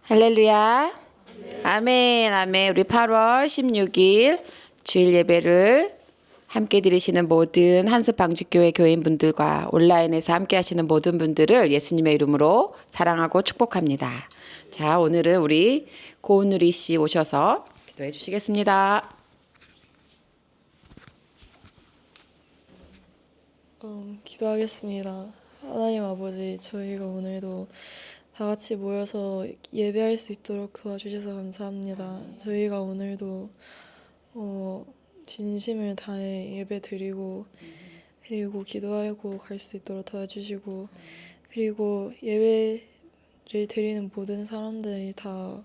할렐루야. 아멘, 아멘. 우리 8월 16일 주일 예배를 함께 드리시는 모든 한숲방주교회 교인분들과 온라인에서 함께 하시는 모든 분들을 예수님의 이름으로 사랑하고 축복합니다. 자, 오늘은 우리 고은누리 씨 오셔서 기도해 주시겠습니다. 기도하겠습니다. 하나님 아버지, 저희가 오늘도 다 같이 모여서 예배할 수 있도록 도와주셔서 감사합니다. 저희가 오늘도 진심을 다해 예배 드리고 그리고 기도하고 갈 수 있도록 도와주시고, 그리고 예배를 드리는 모든 사람들이 다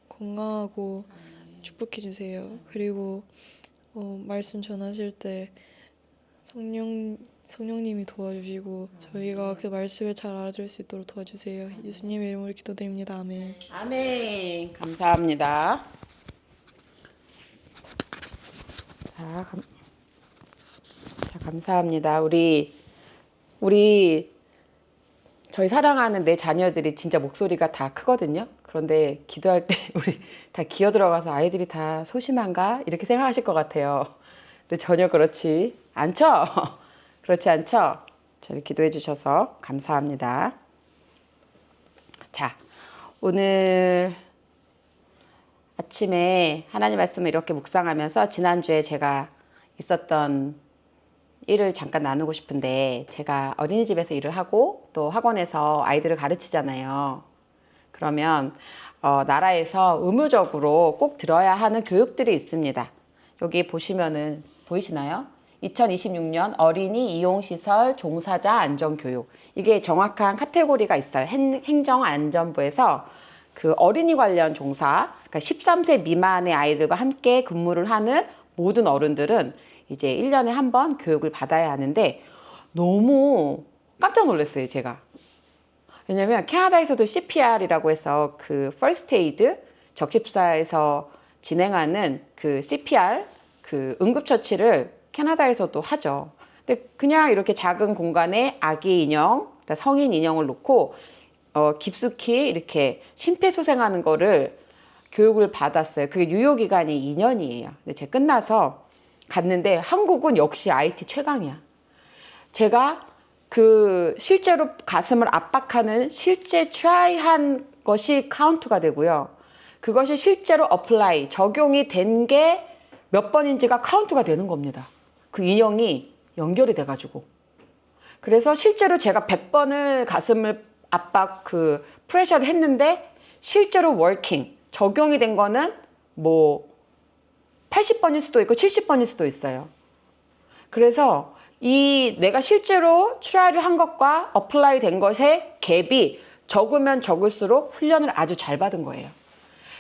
건강하고 축복해 주세요. 그리고 말씀 전하실 때 성령님이 도와주시고 저희가 그 말씀을 잘 알아들을 수 있도록 도와주세요. 예수님의 이름으로 기도드립니다. 아멘. 아멘. 감사합니다. 자, 감사합니다. 저희 사랑하는 내 자녀들이 진짜 목소리가 다 크거든요. 그런데 기도할 때 우리 다 기어 들어가서 아이들이 다 소심한가? 이렇게 생각하실 것 같아요. 근데 전혀 그렇지 않죠? 그렇지 않죠? 저를 기도해 주셔서 감사합니다. 자, 오늘 아침에 하나님 말씀을 이렇게 묵상하면서 지난주에 제가 있었던 일을 잠깐 나누고 싶은데, 제가 어린이집에서 일을 하고 또 학원에서 아이들을 가르치잖아요. 그러면 나라에서 의무적으로 꼭 들어야 하는 교육들이 있습니다. 여기 보시면은 보이시나요? 2026년 어린이 이용시설 종사자 안전교육. 이게 정확한 카테고리가 있어요. 행정안전부에서 그 어린이 관련 종사, 그러니까 13세 미만의 아이들과 함께 근무를 하는 모든 어른들은 이제 1년에 한 번 교육을 받아야 하는데, 너무 깜짝 놀랐어요, 제가. 왜냐면 캐나다에서도 CPR이라고 해서 그 First Aid 적십사에서 진행하는 그 CPR 그 응급처치를 캐나다에서도 하죠. 근데 그냥 이렇게 작은 공간에 아기 인형, 성인 인형을 놓고 깊숙이 이렇게 심폐소생하는 거를 교육을 받았어요. 그게 유효기간이 2년이에요. 근데 제가 끝나서 갔는데 한국은 역시 IT 최강이야. 제가 그 실제로 가슴을 압박하는 실제 트라이한 것이 카운트가 되고요. 그것이 실제로 어플라이, 적용이 된 게 몇 번인지가 카운트가 되는 겁니다. 그 인형이 연결이 돼가지고. 그래서 실제로 제가 100번을 가슴을 압박 그 프레셔를 했는데, 실제로 워킹, 적용이 된 거는 뭐 80번일 수도 있고 70번일 수도 있어요. 그래서 이 내가 실제로 트라이를 한 것과 어플라이 된 것의 갭이 적으면 적을수록 훈련을 아주 잘 받은 거예요.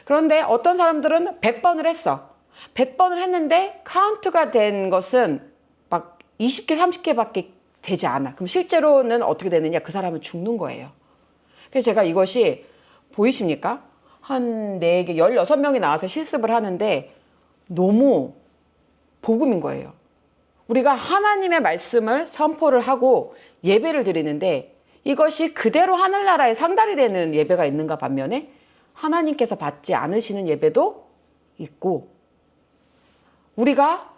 그런데 어떤 사람들은 100번을 했어. 100번을 했는데 카운트가 된 것은 막 20개, 30개밖에 되지 않아. 그럼 실제로는 어떻게 되느냐? 그 사람은 죽는 거예요. 그래서 제가 이것이 보이십니까? 한 4개, 16명이 나와서 실습을 하는데 너무 복음인 거예요. 우리가 하나님의 말씀을 선포를 하고 예배를 드리는데, 이것이 그대로 하늘나라에 상달이 되는 예배가 있는가 반면에 하나님께서 받지 않으시는 예배도 있고, 우리가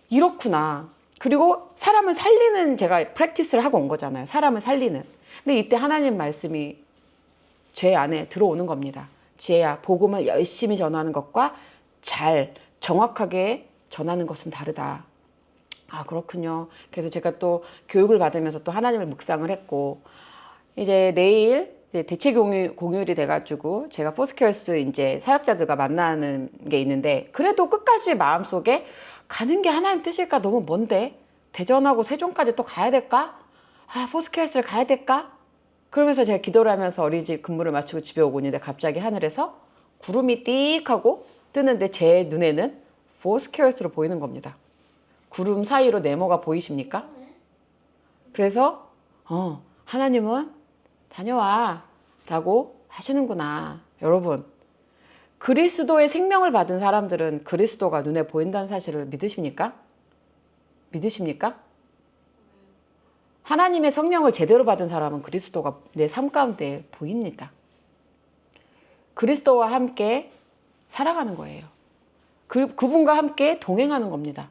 이렇구나. 그리고 사람을 살리는, 제가 프랙티스를 하고 온 거잖아요. 사람을 살리는. 근데 이때 하나님 말씀이 제 안에 들어오는 겁니다. 지혜야, 복음을 열심히 전하는 것과 잘 정확하게 전하는 것은 다르다. 아, 그렇군요. 그래서 제가 또 교육을 받으면서 또 하나님을 묵상을 했고, 이제 내일 이제 대체 공휴일이 돼가지고 제가 포스케어스 이제 사역자들과 만나는 게 있는데, 그래도 끝까지 마음속에 가는 게 하나님 뜻일까? 너무 먼데? 대전하고 세종까지 또 가야 될까? 아, 포스케어스를 가야 될까? 그러면서 제가 기도를 하면서 어린이집 근무를 마치고 집에 오고 있는데, 갑자기 하늘에서 구름이 띡 하고 뜨는데 제 눈에는 포스케어스로 보이는 겁니다. 구름 사이로 네모가 보이십니까? 그래서 하나님은 다녀와 라고 하시는구나. 여러분, 그리스도의 생명을 받은 사람들은 그리스도가 눈에 보인다는 사실을 믿으십니까? 믿으십니까? 하나님의 성령을 제대로 받은 사람은 그리스도가 내 삶 가운데 보입니다. 그리스도와 함께 살아가는 거예요. 그분과 함께 동행하는 겁니다.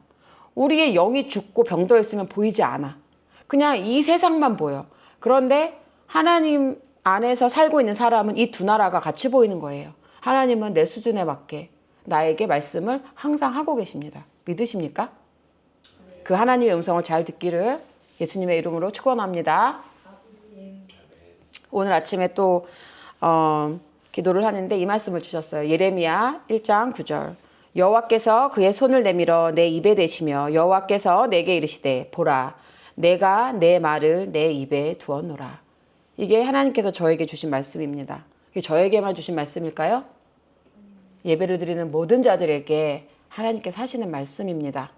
우리의 영이 죽고 병들어 있으면 보이지 않아. 그냥 이 세상만 보여. 그런데 하나님 안에서 살고 있는 사람은 이 두 나라가 같이 보이는 거예요. 하나님은 내 수준에 맞게 나에게 말씀을 항상 하고 계십니다. 믿으십니까? 그 하나님의 음성을 잘 듣기를 예수님의 이름으로 축원합니다. 오늘 아침에 또 기도를 하는데 이 말씀을 주셨어요. 예레미야 1장 9절. 여호와께서 그의 손을 내밀어 내 입에 대시며 여호와께서 내게 이르시되 보라 내가 내 말을 내 입에 두었노라. 이게 하나님께서 저에게 주신 말씀입니다. 이게 저에게만 주신 말씀일까요? 예배를 드리는 모든 자들에게 하나님께서 하시는 말씀입니다.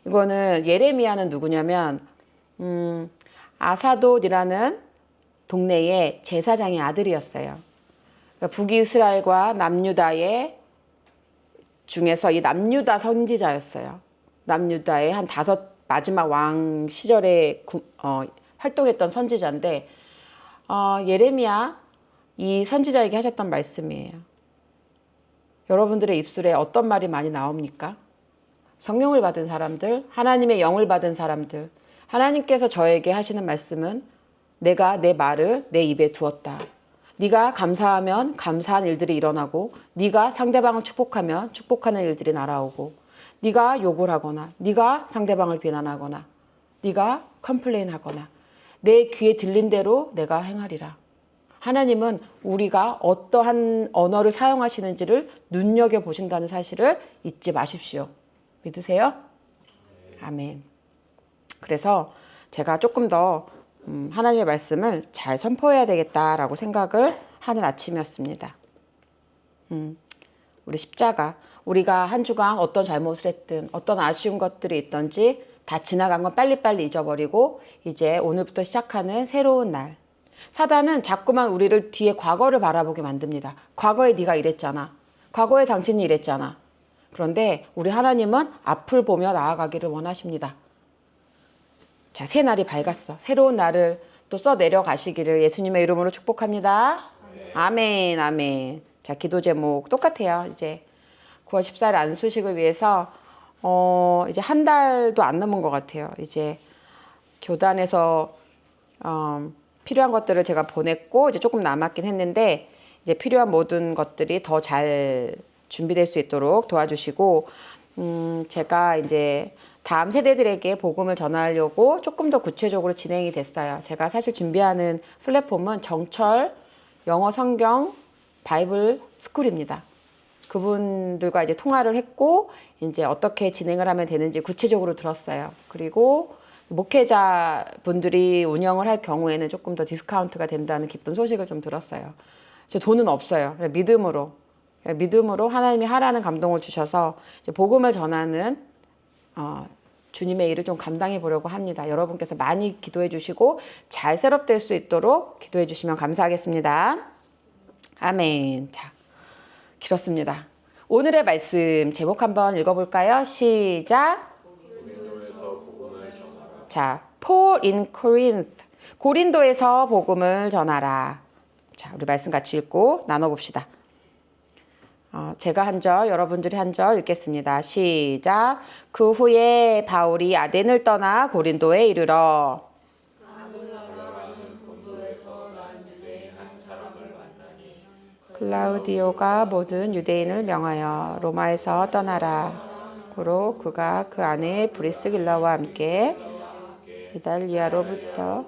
이거는 예레미야는 누구냐면 아사돗이라는 동네의 제사장의 아들이었어요. 그러니까 북이스라엘과 남유다의 중에서 이 남유다 선지자였어요. 남유다의 한 5 마지막 왕 시절에 활동했던 선지자인데 예레미야 이 선지자에게 하셨던 말씀이에요. 여러분들의 입술에 어떤 말이 많이 나옵니까? 성령을 받은 사람들, 하나님의 영을 받은 사람들, 하나님께서 저에게 하시는 말씀은 내가 내 말을 내 입에 두었다. 네가 감사하면 감사한 일들이 일어나고 네가 상대방을 축복하면 축복하는 일들이 날아오고 네가 욕을 하거나 네가 상대방을 비난하거나 네가 컴플레인하거나 내 귀에 들린 대로 내가 행하리라. 하나님은 우리가 어떠한 언어를 사용하시는지를 눈여겨보신다는 사실을 잊지 마십시오. 믿으세요? 아멘. 그래서 제가 조금 더 하나님의 말씀을 잘 선포해야 되겠다라고 생각을 하는 아침이었습니다. 우리 십자가, 우리가 한 주간 어떤 잘못을 했든 어떤 아쉬운 것들이 있던지 다 지나간 건 빨리빨리 잊어버리고 이제 오늘부터 시작하는 새로운 날. 사단은 자꾸만 우리를 뒤에 과거를 바라보게 만듭니다. 과거에 네가 이랬잖아. 과거에 당신이 이랬잖아. 그런데 우리 하나님은 앞을 보며 나아가기를 원하십니다. 자, 새 날이 밝았어. 새로운 날을 또 써내려 가시기를 예수님의 이름으로 축복합니다. 아멘, 아멘. 자, 기도 제목 똑같아요. 이제 9월 14일 안수식을 위해서 이제 한 달도 안 남은 것 같아요. 이제 교단에서 필요한 것들을 제가 보냈고 이제 조금 남았긴 했는데 이제 필요한 모든 것들이 더 잘 준비될 수 있도록 도와주시고 제가 이제 다음 세대들에게 복음을 전하려고 조금 더 구체적으로 진행이 됐어요. 제가 사실 준비하는 플랫폼은 정철 영어 성경 바이블 스쿨입니다. 그분들과 이제 통화를 했고 이제 어떻게 진행을 하면 되는지 구체적으로 들었어요. 그리고 목회자 분들이 운영을 할 경우에는 조금 더 디스카운트가 된다는 기쁜 소식을 좀 들었어요. 저 돈은 없어요. 그냥 믿음으로 하나님이 하라는 감동을 주셔서 이제 복음을 전하는 주님의 일을 좀 감당해 보려고 합니다. 여러분께서 많이 기도해 주시고 잘 셋업될 수 있도록 기도해 주시면 감사하겠습니다. 아멘. 자, 길었습니다. 오늘의 말씀 제목 한번 읽어볼까요? 시작. 자, Paul in Corinth. 고린도에서 복음을 전하라. 자, 우리 말씀 같이 읽고 나눠봅시다. 제가 한 절, 여러분들이 한 절 읽겠습니다. 시작. 그 후에 바울이 아덴을 떠나 고린도에 이르러 클라우디오가 모든 유대인을 명하여 로마에서 떠나라. 고로 그가 그 안에 브리스길라와 함께 이달리아로부터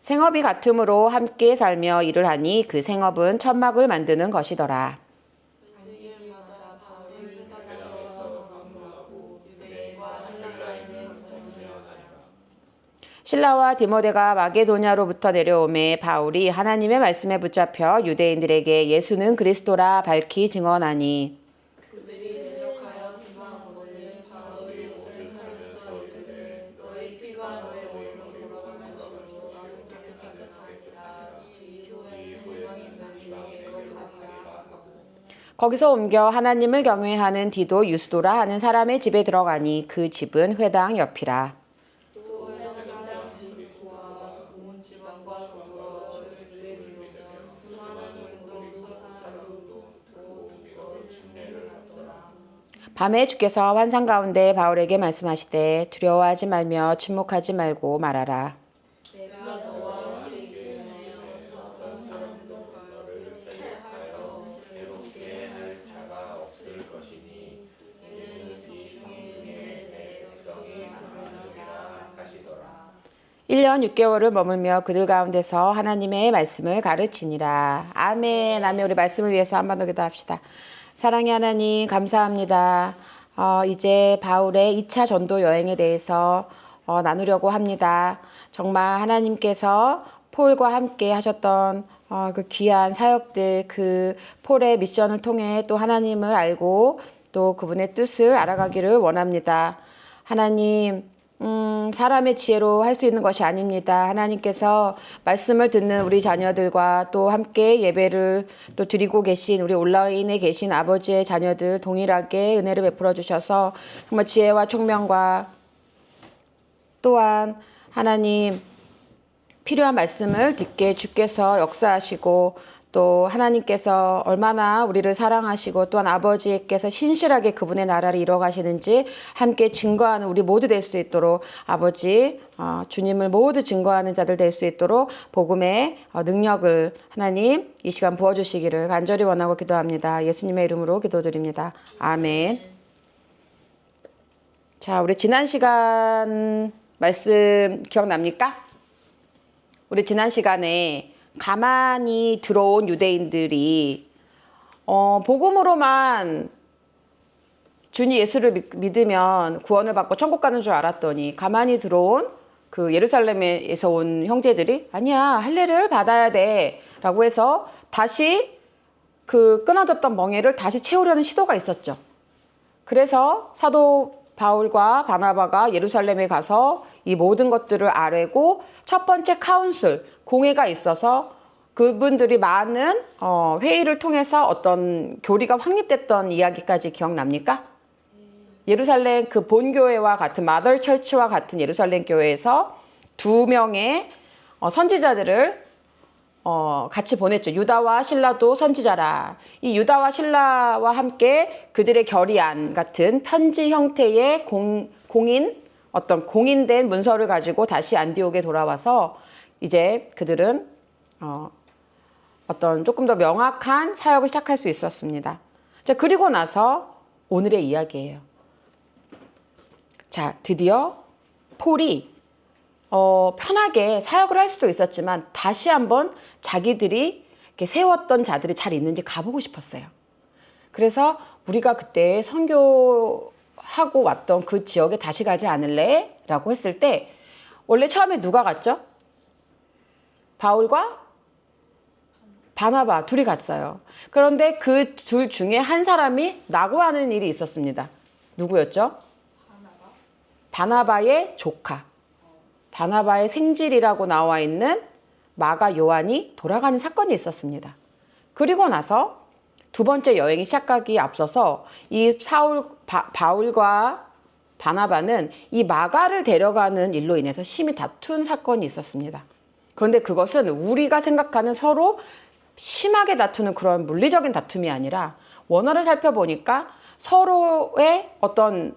생업이 같음으로 함께 살며 일을 하니 그 생업은 천막을 만드는 것이더라. 실라와 디모데가 마게도냐로부터 내려오매 바울이 하나님의 말씀에 붙잡혀 유대인들에게 예수는 그리스도라 밝히 증언하니 거기서 옮겨 하나님을 경외하는 디도 유스도라 하는 사람의 집에 들어가니 그 집은 회당 옆이라. 밤에 주께서 환상 가운데 바울에게 말씀하시되 두려워하지 말며 침묵하지 말고 말하라. 일 년 6개월을 머물며 그들 가운데서 하나님의 말씀을 가르치니라. 아멘. 아멘. 우리 말씀을 위해서 한 번 더 기도합시다. 사랑의 하나님 감사합니다. 이제 바울의 2차 전도 여행에 대해서 나누려고 합니다. 정말 하나님께서 폴과 함께 하셨던 그 귀한 사역들, 그 폴의 미션을 통해 또 하나님을 알고 또 그분의 뜻을 알아가기를 원합니다. 하나님, 사람의 지혜로 할 수 있는 것이 아닙니다. 하나님께서 말씀을 듣는 우리 자녀들과 또 함께 예배를 또 드리고 계신 우리 온라인에 계신 아버지의 자녀들 동일하게 은혜를 베풀어 주셔서 정말 지혜와 총명과 또한 하나님 필요한 말씀을 듣게 주께서 역사하시고 또 하나님께서 얼마나 우리를 사랑하시고 또한 아버지께서 신실하게 그분의 나라를 이뤄가시는지 함께 증거하는 우리 모두 될 수 있도록 아버지 주님을 모두 증거하는 자들 될 수 있도록 복음의 능력을 하나님 이 시간 부어주시기를 간절히 원하고 기도합니다. 예수님의 이름으로 기도드립니다. 아멘. 자, 우리 지난 시간 말씀 기억납니까? 우리 지난 시간에 가만히 들어온 유대인들이 복음으로만 주님 예수를 믿으면 구원을 받고 천국 가는 줄 알았더니 가만히 들어온 그 예루살렘에서 온 형제들이 아니야 할례를 받아야 돼 라고 해서 다시 그 끊어졌던 멍에를 다시 채우려는 시도가 있었죠. 그래서 사도 바울과 바나바가 예루살렘에 가서 이 모든 것들을 아뢰고 첫 번째 카운슬, 공회가 있어서 그분들이 많은 회의를 통해서 어떤 교리가 확립됐던 이야기까지 기억납니까? 예루살렘 그 본교회와 같은 마더 철치와 같은 예루살렘 교회에서 2명의 선지자들을 같이 보냈죠. 유다와 실라도 선지자라. 이 유다와 실라와 함께 그들의 결의안 같은 편지 형태의 공인된 문서를 가지고 다시 안디옥에 돌아와서 이제 그들은 어떤 조금 더 명확한 사역을 시작할 수 있었습니다. 자, 그리고 나서 오늘의 이야기예요. 자, 드디어 폴이 편하게 사역을 할 수도 있었지만 다시 한번 자기들이 이렇게 세웠던 자들이 잘 있는지 가보고 싶었어요. 그래서 우리가 그때 선교하고 왔던 그 지역에 다시 가지 않을래? 라고 했을 때 원래 처음에 누가 갔죠? 바울과 바나바 둘이 갔어요. 그런데 그 둘 중에 한 사람이 낙오하는 일이 있었습니다. 누구였죠? 바나바의 조카. 바나바의 생질이라고 나와 있는 마가 요한이 돌아가는 사건이 있었습니다. 그리고 나서 두 번째 여행이 시작하기 앞서서 이 바울과 바나바는 이 마가를 데려가는 일로 인해서 심히 다툰 사건이 있었습니다. 그런데 그것은 우리가 생각하는 서로 심하게 다투는 그런 물리적인 다툼이 아니라 원어를 살펴보니까 서로의 어떤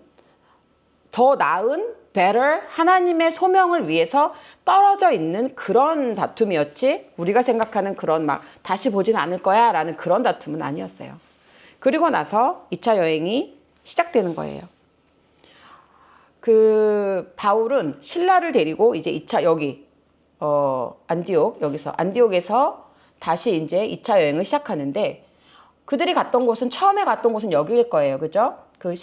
더 나은 better 하나님의 소명을 위해서 떨어져 있는 그런 다툼이었지 우리가 생각하는 그런 막 다시 보진 않을 거야 라는 그런 다툼은 아니었어요. 그리고 나서 2차 여행이 시작되는 거예요. 그 바울은 신라를 데리고 이제 2차 여기 안디옥에서 다시 이제 2차 여행을 시작하는데 그들이 갔던 곳은 처음에 갔던 곳은 여기일 거예요. 그죠? 그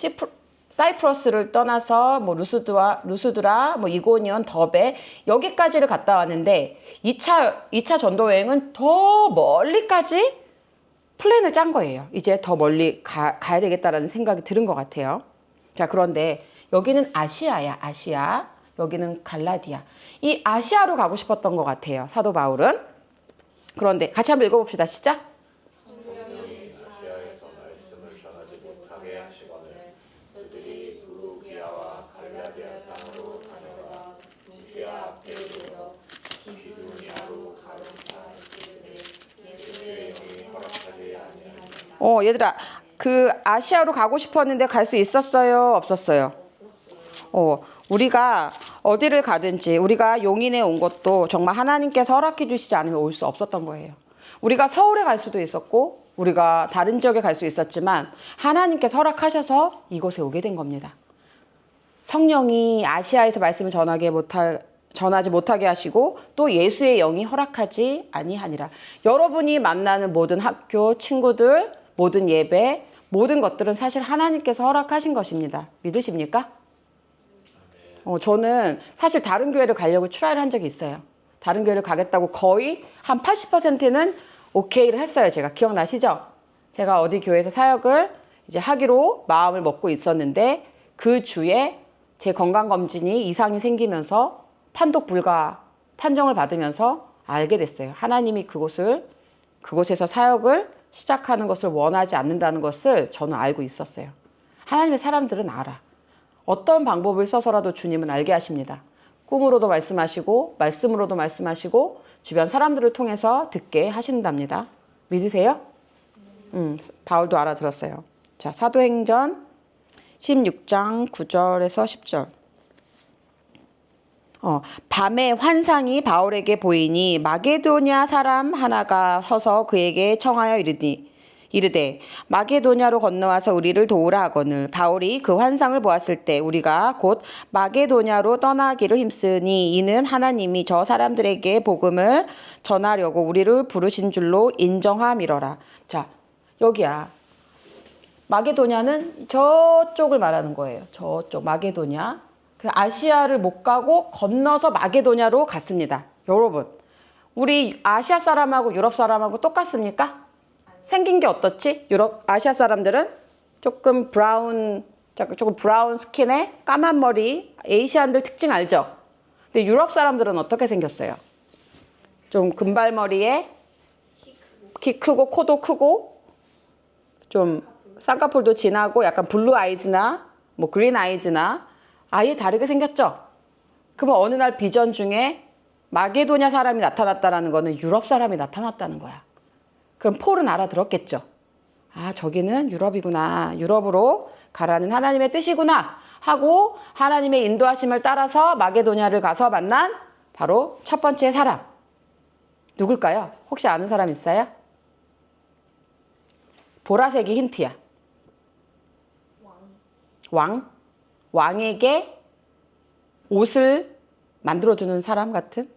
사이프러스를 떠나서 뭐 루스드라, 뭐 이고니온, 더베 여기까지를 갔다 왔는데 2차 전도 여행은 더 멀리까지 플랜을 짠 거예요. 이제 더 멀리 가야 되겠다라는 생각이 들은 것 같아요. 자, 그런데 여기는 아시아야, 아시아. 여기는 갈라디아. 이 아시아로 가고 싶었던 것 같아요. 사도 바울은. 그런데 같이 한번 읽어봅시다. 시작. 아시아에서 말씀을 전하지 못하게 하시거늘 그들이 부르기아와 갈라디아 땅으로 다녀가 시리아 앞에 이르러 비두니아 얘들아, 그 아시아로 가고 싶었는데 갈 수 있었어요? 없었어요? 우리가 어디를 가든지 우리가 용인에 온 것도 정말 하나님께서 허락해 주시지 않으면 올 수 없었던 거예요. 우리가 서울에 갈 수도 있었고 우리가 다른 지역에 갈 수 있었지만 하나님께서 허락하셔서 이곳에 오게 된 겁니다. 성령이 아시아에서 말씀을 전하지 못하게 하시고 또 예수의 영이 허락하지 아니하니라. 여러분이 만나는 모든 학교, 친구들, 모든 예배, 모든 것들은 사실 하나님께서 허락하신 것입니다. 믿으십니까? 저는 사실 다른 교회를 가려고 트라이를 한 적이 있어요. 다른 교회를 가겠다고 거의 한 80%는 오케이를 했어요. 제가 기억나시죠? 제가 어디 교회에서 사역을 이제 하기로 마음을 먹고 있었는데 그 주에 제 건강검진이 이상이 생기면서 판독 불가 판정을 받으면서 알게 됐어요. 하나님이 그곳에서 사역을 시작하는 것을 원하지 않는다는 것을 저는 알고 있었어요. 하나님의 사람들은 알아. 어떤 방법을 써서라도 주님은 알게 하십니다. 꿈으로도 말씀하시고 말씀으로도 말씀하시고 주변 사람들을 통해서 듣게 하신답니다. 믿으세요? 바울도 알아들었어요. 자, 사도행전 16장 9절에서 10절. 밤에 환상이 바울에게 보이니 마게도냐 사람 하나가 서서 그에게 청하여 이르되 마게도냐로 건너와서 우리를 도우라 하거늘 바울이 그 환상을 보았을 때 우리가 곧 마게도냐로 떠나기를 힘쓰니 이는 하나님이 저 사람들에게 복음을 전하려고 우리를 부르신 줄로 인정함이러라. 자, 여기야. 마게도냐는 저쪽을 말하는 거예요. 저쪽 마게도냐. 그 아시아를 못 가고 건너서 마게도냐로 갔습니다. 여러분, 우리 아시아 사람하고 유럽 사람하고 똑같습니까? 생긴 게 어떻지? 아시아 사람들은 조금 브라운 스킨에 까만 머리, 아시안들 특징 알죠? 근데 유럽 사람들은 어떻게 생겼어요? 좀 금발머리에 키 크고 코도 크고 좀 쌍꺼풀도 진하고 약간 블루 아이즈나 뭐 그린 아이즈나 아예 다르게 생겼죠? 그러면 어느 날 비전 중에 마게도냐 사람이 나타났다는 거는 유럽 사람이 나타났다는 거야. 그럼 폴은 알아들었겠죠? 아, 저기는 유럽이구나. 유럽으로 가라는 하나님의 뜻이구나 하고 하나님의 인도하심을 따라서 마게도냐를 가서 만난 바로 첫 번째 사람. 누굴까요? 혹시 아는 사람 있어요? 보라색이 힌트야. 왕에게 옷을 만들어주는 사람 같은?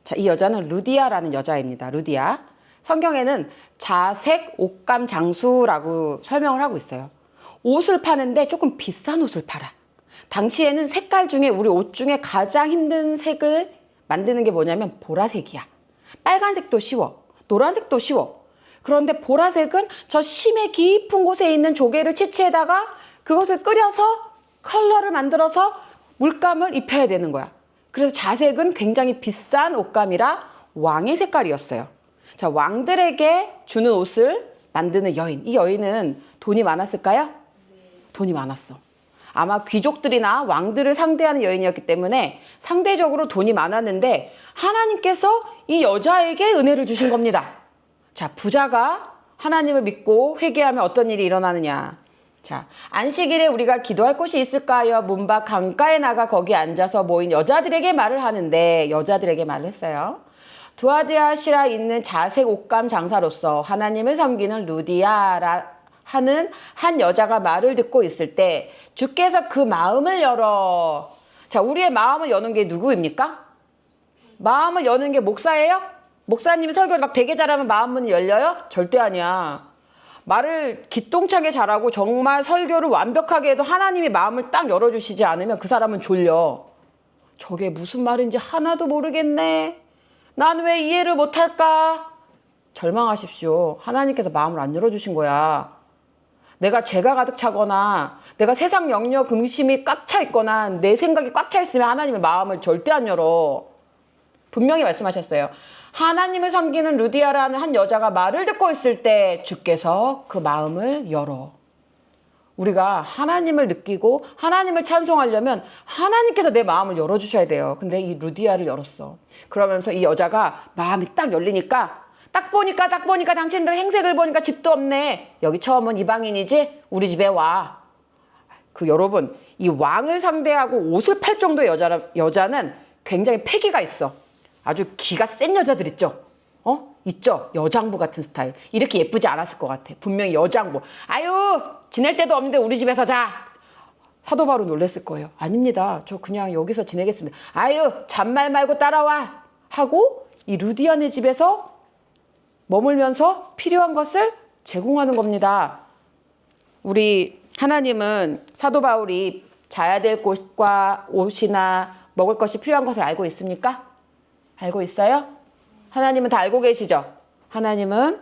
자, 이 여자는 루디아라는 여자입니다. 루디아. 성경에는 자색 옷감 장수라고 설명을 하고 있어요. 옷을 파는데 조금 비싼 옷을 팔아. 당시에는 색깔 중에 우리 옷 중에 가장 힘든 색을 만드는 게 뭐냐면 보라색이야. 빨간색도 쉬워. 노란색도 쉬워. 그런데 보라색은 저 심해 깊은 곳에 있는 조개를 채취해다가 그것을 끓여서 컬러를 만들어서 물감을 입혀야 되는 거야. 그래서 자색은 굉장히 비싼 옷감이라 왕의 색깔이었어요. 자, 왕들에게 주는 옷을 만드는 여인. 이 여인은 돈이 많았을까요? 돈이 많았어. 아마 귀족들이나 왕들을 상대하는 여인이었기 때문에 상대적으로 돈이 많았는데 하나님께서 이 여자에게 은혜를 주신 겁니다. 자, 부자가 하나님을 믿고 회개하면 어떤 일이 일어나느냐. 자, 안식일에 우리가 기도할 곳이 있을까요? 문 밖 강가에 나가 거기 앉아서 모인 여자들에게 말을 하는데 여자들에게 말을 했어요. 두아디아시라 있는 자색 옷감 장사로서 하나님을 섬기는 루디아라 하는 한 여자가 말을 듣고 있을 때 주께서 그 마음을 열어. 자, 우리의 마음을 여는 게 누구입니까? 마음을 여는 게 목사예요? 목사님이 설교를 막 되게 잘하면 마음 문이 열려요? 절대 아니야. 말을 기똥차게 잘하고 정말 설교를 완벽하게 해도 하나님이 마음을 딱 열어주시지 않으면 그 사람은 졸려. 저게 무슨 말인지 하나도 모르겠네. 난 왜 이해를 못할까? 절망하십시오. 하나님께서 마음을 안 열어주신 거야. 내가 죄가 가득 차거나 내가 세상 영역 음심이 꽉 차 있거나 내 생각이 꽉 차 있으면 하나님의 마음을 절대 안 열어. 분명히 말씀하셨어요. 하나님을 섬기는 루디아라는 한 여자가 말을 듣고 있을 때 주께서 그 마음을 열어. 우리가 하나님을 느끼고 하나님을 찬송하려면 하나님께서 내 마음을 열어주셔야 돼요. 근데 이 루디아를 열었어. 그러면서 이 여자가 마음이 딱 열리니까 딱 보니까 당신들 행색을 보니까 집도 없네. 여기 처음은 이방인이지? 우리 집에 와. 여러분, 이 왕을 상대하고 옷을 팔 정도의 여자는 굉장히 패기가 있어. 아주 기가 센 여자들 있죠? 있죠? 여장부 같은 스타일. 이렇게 예쁘지 않았을 것 같아. 분명히 여장부. 아유, 지낼 데도 없는데 우리 집에서 자. 사도 바울은 놀랬을 거예요. 아닙니다. 저 그냥 여기서 지내겠습니다. 아유, 잔말 말고 따라와. 하고 이 루디아네 집에서 머물면서 필요한 것을 제공하는 겁니다. 우리 하나님은 사도 바울이 자야 될 곳과 옷이나 먹을 것이 필요한 것을 알고 있습니까? 알고 있어요? 하나님은 다 알고 계시죠? 하나님은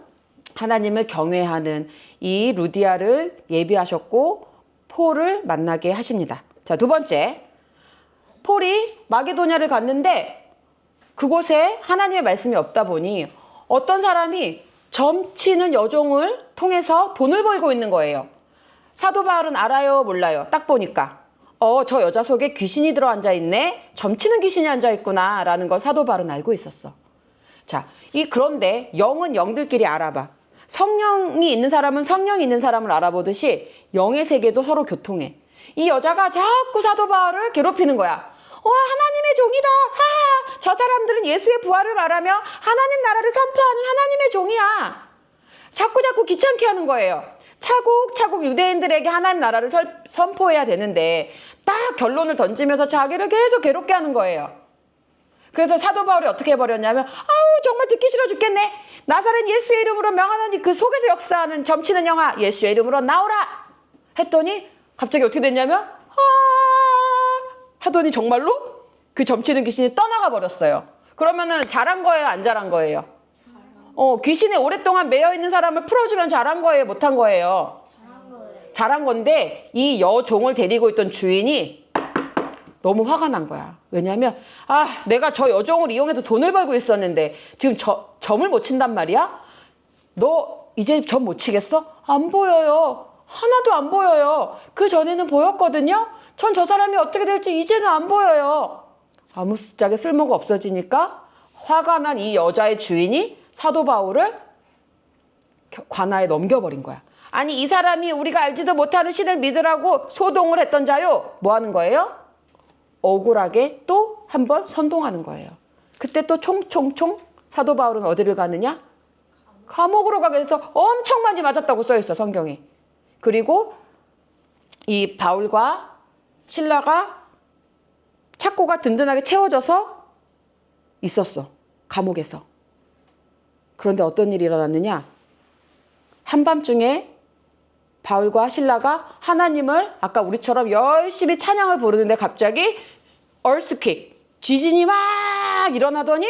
하나님을 경외하는 이 루디아를 예비하셨고 폴을 만나게 하십니다. 자, 두 번째. 폴이 마게도냐를 갔는데 그곳에 하나님의 말씀이 없다 보니 어떤 사람이 점치는 여종을 통해서 돈을 벌고 있는 거예요. 사도 바울은 알아요? 몰라요? 딱 보니까 저 여자 속에 귀신이 들어 앉아있네? 점치는 귀신이 앉아있구나 라는 걸 사도 바울은 알고 있었어. 자, 그런데 영은 영들끼리 알아봐. 성령이 있는 사람은 성령이 있는 사람을 알아보듯이 영의 세계도 서로 교통해. 이 여자가 자꾸 사도 바울을 괴롭히는 거야. 와, 하나님의 종이다. 하하, 저 사람들은 예수의 부활을 말하며 하나님 나라를 선포하는 하나님의 종이야. 자꾸 귀찮게 하는 거예요. 차곡차곡 유대인들에게 하나님 나라를 선포해야 되는데 딱 결론을 던지면서 자기를 계속 괴롭게 하는 거예요. 그래서 사도 바울이 어떻게 해버렸냐면 아우 정말 듣기 싫어 죽겠네. 나사렛 예수의 이름으로 명하노니 그 속에서 역사하는 점치는 영아 예수의 이름으로 나오라 했더니 갑자기 어떻게 됐냐면 하더니 정말로 그 점치는 귀신이 떠나가 버렸어요. 그러면은 잘한 거예요, 안 잘한 거예요? 귀신에 오랫동안 매여 있는 사람을 풀어주면 잘한 거예요, 못한 거예요? 잘한 건데 이 여종을 데리고 있던 주인이 너무 화가 난 거야. 왜냐하면 내가 저 여종을 이용해서 돈을 벌고 있었는데 지금 점을 못 친단 말이야? 너 이제 점 못 치겠어? 안 보여요. 하나도 안 보여요. 그 전에는 보였거든요. 전 저 사람이 어떻게 될지 이제는 안 보여요. 아무짝에 쓸모가 없어지니까 화가 난 이 여자의 주인이 사도 바울을 관아에 넘겨버린 거야. 아니 이 사람이 우리가 알지도 못하는 신을 믿으라고 소동을 했던 자요. 뭐 하는 거예요? 억울하게 또 한 번 선동하는 거예요. 그때 또 총총총 사도 바울은 어디를 가느냐? 감옥으로 가게 돼서 엄청 많이 맞았다고 써있어 성경에. 그리고 이 바울과 실라가 착고가 든든하게 채워져서 있었어. 감옥에서. 그런데 어떤 일이 일어났느냐? 한밤중에 바울과 실라가 하나님을 아까 우리처럼 열심히 찬양을 부르는데 갑자기 earthquake, 지진이 막 일어나더니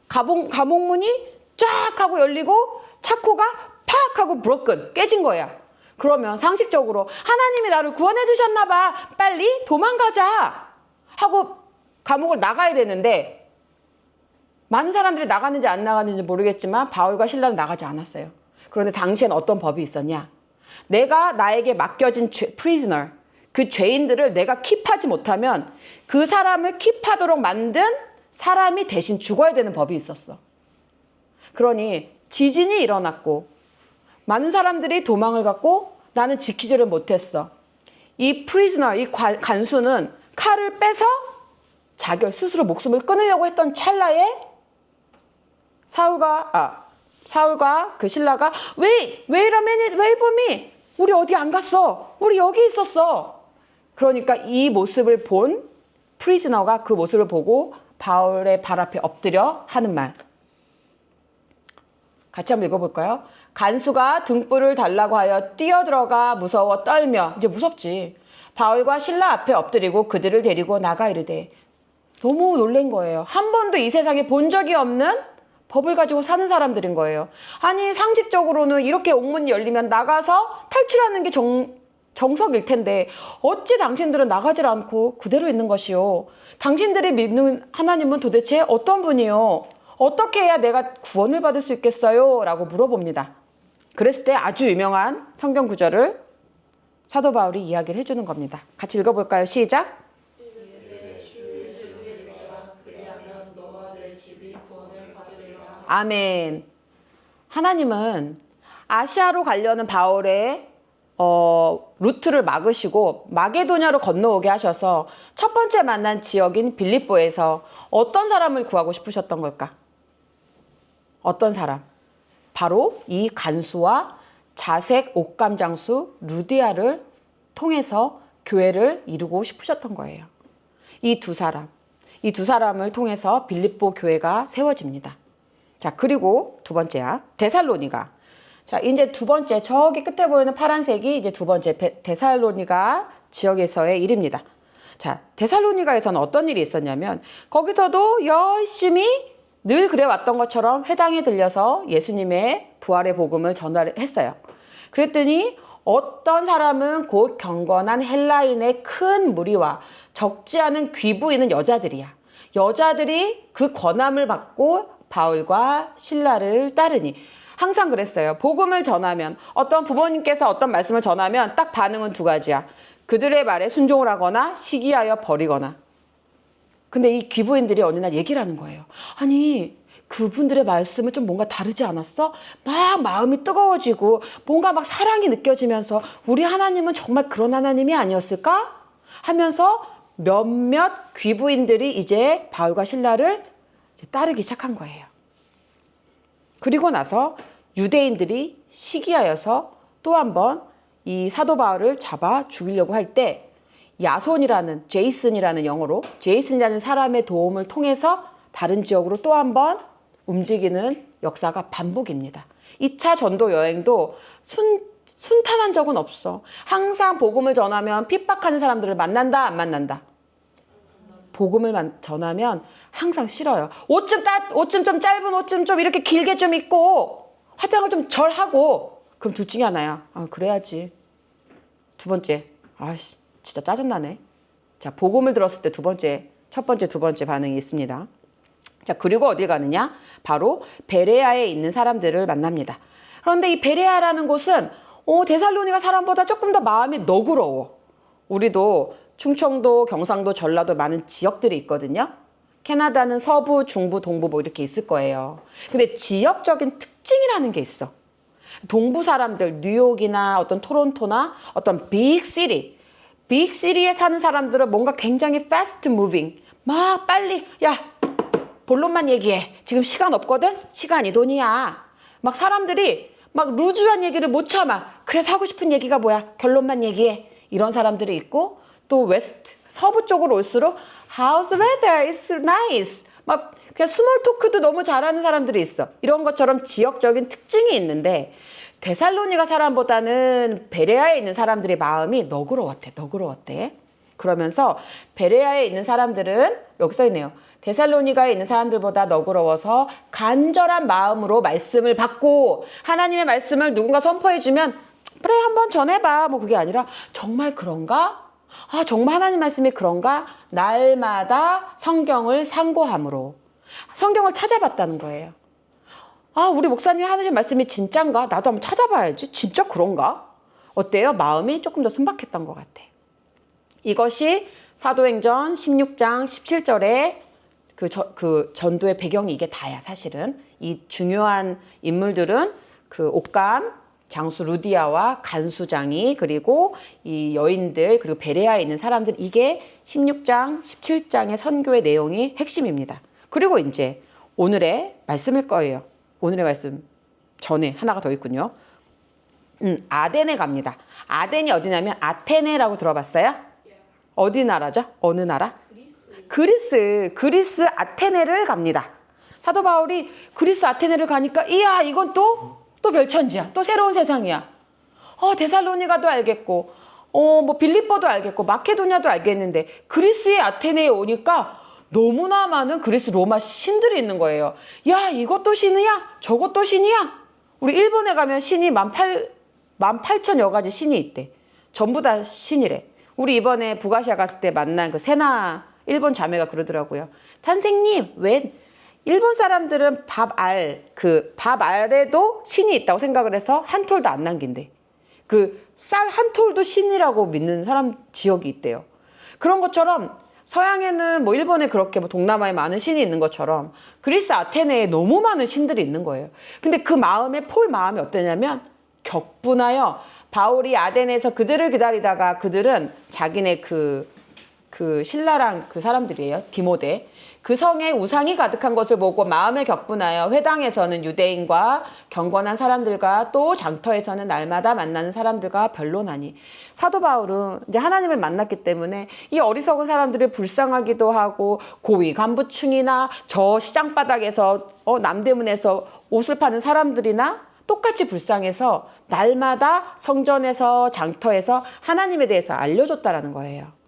감옥문이 쫙 하고 열리고 착고가 팍 하고 broken, 깨진 거야. 그러면 상식적으로 하나님이 나를 구원해 주셨나 봐. 빨리 도망가자 하고 감옥을 나가야 되는데 많은 사람들이 나갔는지 안 나갔는지 모르겠지만 바울과 실라는 나가지 않았어요. 그런데 당시엔 어떤 법이 있었냐? 내가 나에게 맡겨진 prisoner, 그 죄인들을 내가 킵하지 못하면 그 사람을 킵하도록 만든 사람이 대신 죽어야 되는 법이 있었어. 그러니 지진이 일어났고 많은 사람들이 도망을 갔고 나는 지키지를 못했어. 이 prisoner, 이 간수는 칼을 빼서 자기 스스로 목숨을 끊으려고 했던 찰나에 사울과 그 신라가 wait a minute, wait for me. 우리 어디 안 갔어. 우리 여기 있었어. 그러니까 이 모습을 본 프리즈너가 그 모습을 보고 바울의 발 앞에 엎드려 하는 말. 같이 한번 읽어볼까요? 간수가 등불을 달라고 하여 뛰어들어가 무서워 떨며, 이제 무섭지. 바울과 신라 앞에 엎드리고 그들을 데리고 나가 이르되. 너무 놀란 거예요. 한 번도 이 세상에 본 적이 없는 법을 가지고 사는 사람들인 거예요. 아니 상식적으로는 이렇게 옥문이 열리면 나가서 탈출하는 게 정석일 텐데 어찌 당신들은 나가질 않고 그대로 있는 것이요. 당신들이 믿는 하나님은 도대체 어떤 분이요? 어떻게 해야 내가 구원을 받을 수 있겠어요? 라고 물어봅니다. 그랬을 때 아주 유명한 성경 구절을 사도 바울이 이야기를 해주는 겁니다. 같이 읽어볼까요? 시작! 아멘. 하나님은 아시아로 가려는 바울의 루트를 막으시고 마게도냐로 건너오게 하셔서 첫 번째 만난 지역인 빌립보에서 어떤 사람을 구하고 싶으셨던 걸까? 어떤 사람? 바로 이 간수와 자색 옥감 장수 루디아를 통해서 교회를 이루고 싶으셨던 거예요. 이 두 사람을 통해서 빌립보 교회가 세워집니다. 자, 그리고 두 번째야. 데살로니가. 자, 이제 두 번째, 저기 끝에 보이는 파란색이 이제 두 번째 데살로니가 지역에서의 일입니다. 자, 데살로니가에서는 어떤 일이 있었냐면 거기서도 열심히 늘 그래왔던 것처럼 회당에 들려서 예수님의 부활의 복음을 전달했어요. 그랬더니 어떤 사람은 곧 경건한 헬라인의 큰 무리와 적지 않은 귀부 있는 여자들이야. 여자들이 그 권함을 받고 바울과 실라를 따르니 항상 그랬어요. 복음을 전하면 어떤 부모님께서 어떤 말씀을 전하면 딱 반응은 두 가지야. 그들의 말에 순종을 하거나 시기하여 버리거나. 근데 이 귀부인들이 어느 날 얘기를 하는 거예요. 아니 그분들의 말씀은 좀 뭔가 다르지 않았어? 막 마음이 뜨거워지고 뭔가 막 사랑이 느껴지면서 우리 하나님은 정말 그런 하나님이 아니었을까? 하면서 몇몇 귀부인들이 이제 바울과 실라를 따르기 시작한 거예요. 그리고 나서 유대인들이 시기하여서 또 한 번 이 사도 바울을 잡아 죽이려고 할 때 야손이라는 제이슨이라는 영어로 제이슨이라는 사람의 도움을 통해서 다른 지역으로 또 한 번 움직이는 역사가 반복입니다. 2차 전도 여행도 순탄한 적은 없어. 항상 복음을 전하면 핍박하는 사람들을 만난다 안 만난다? 복음을 전하면 항상 싫어요. 옷 좀 좀 짧은 옷 좀 이렇게 길게 좀 입고 화장을 좀 절 하고 그럼 둘 중에 하나야. 아 그래야지. 두 번째. 아씨 진짜 짜증나네. 자 복음을 들었을 때 첫 번째 두 번째 반응이 있습니다. 자 그리고 어디 가느냐? 바로 베레아에 있는 사람들을 만납니다. 그런데 이 베레아라는 곳은 데살로니가 사람보다 조금 더 마음이 너그러워. 우리도 충청도, 경상도, 전라도 많은 지역들이 있거든요. 캐나다는 서부, 중부, 동부 뭐 이렇게 있을 거예요. 근데 지역적인 특징이라는 게 있어. 동부 사람들, 뉴욕이나 어떤 토론토나 어떤 빅시리에 사는 사람들은 뭔가 굉장히 fast moving. 막 빨리, 야, 본론만 얘기해. 지금 시간 없거든? 시간이 돈이야. 막 사람들이 막 루즈한 얘기를 못 참아. 그래서 하고 싶은 얘기가 뭐야? 결론만 얘기해. 이런 사람들이 있고 또 웨스트, 서부 쪽으로 올수록 How's the weather? It's nice. 막 그냥 스몰 토크도 너무 잘하는 사람들이 있어. 이런 것처럼 지역적인 특징이 있는데 데살로니가 사람보다는 베레아에 있는 사람들의 마음이 너그러웠대. 그러면서 베레아에 있는 사람들은 여기 써 있네요. 데살로니가에 있는 사람들보다 너그러워서 간절한 마음으로 말씀을 받고 하나님의 말씀을 누군가 선포해주면 그래 한번 전해봐. 뭐 그게 아니라 정말 그런가? 아 정말 하나님 말씀이 그런가? 날마다 성경을 상고함으로 성경을 찾아봤다는 거예요. 아 우리 목사님이 하시는 말씀이 진짠가? 나도 한번 찾아봐야지. 진짜 그런가? 어때요? 마음이 조금 더 순박했던 것 같아. 이것이 사도행전 16장 17절에 그 전도의 배경이 이게 다야 사실은. 이 중요한 인물들은 그 옥감 장수 루디아와 간수장이 그리고 이 여인들 그리고 베레아에 있는 사람들 이게 16장 17장의 선교의 내용이 핵심입니다. 그리고 이제 오늘의 말씀일 거예요. 오늘의 말씀 전에 하나가 더 있군요. 아덴에 갑니다. 아덴이 어디냐면 아테네라고 들어봤어요? 어디 나라죠? 어느 나라? 그리스 아테네를 갑니다. 사도 바울이 그리스 아테네를 가니까 이야 이건 또 별천지야. 또 새로운 세상이야. 데살로니가도 알겠고 뭐 빌립보도 알겠고 마케도냐도 알겠는데 그리스의 아테네에 오니까 너무나 많은 그리스 로마 신들이 있는 거예요. 야 이것도 신이야? 저것도 신이야? 우리 일본에 가면 신이 18,000여 가지 신이 있대. 전부 다 신이래. 우리 이번에 북아시아 갔을 때 만난 그 세나 일본 자매가 그러더라고요. 선생님 왜 일본 사람들은 밥 알에도 신이 있다고 생각을 해서 한 톨도 안 남긴대. 그 쌀 한 톨도 신이라고 믿는 사람 지역이 있대요. 그런 것처럼 서양에는 뭐 일본에 그렇게 뭐 동남아에 많은 신이 있는 것처럼 그리스 아테네에 너무 많은 신들이 있는 거예요. 근데 그 마음에 폴 마음이 어땠냐면 격분하여 바울이 아덴에서 그들을 기다리다가 그들은 자기네 그 신라랑 그 사람들이에요. 디모데. 그 성에 우상이 가득한 것을 보고 마음에 격분하여 회당에서는 유대인과 경건한 사람들과 또 장터에서는 날마다 만나는 사람들과 변론하니. 사도 바울은 이제 하나님을 만났기 때문에 이 어리석은 사람들을 불쌍하기도 하고 고위 간부층이나 저 시장바닥에서 남대문에서 옷을 파는 사람들이나 똑같이 불쌍해서 날마다 성전에서 장터에서 하나님에 대해서 알려줬다라는 거예요.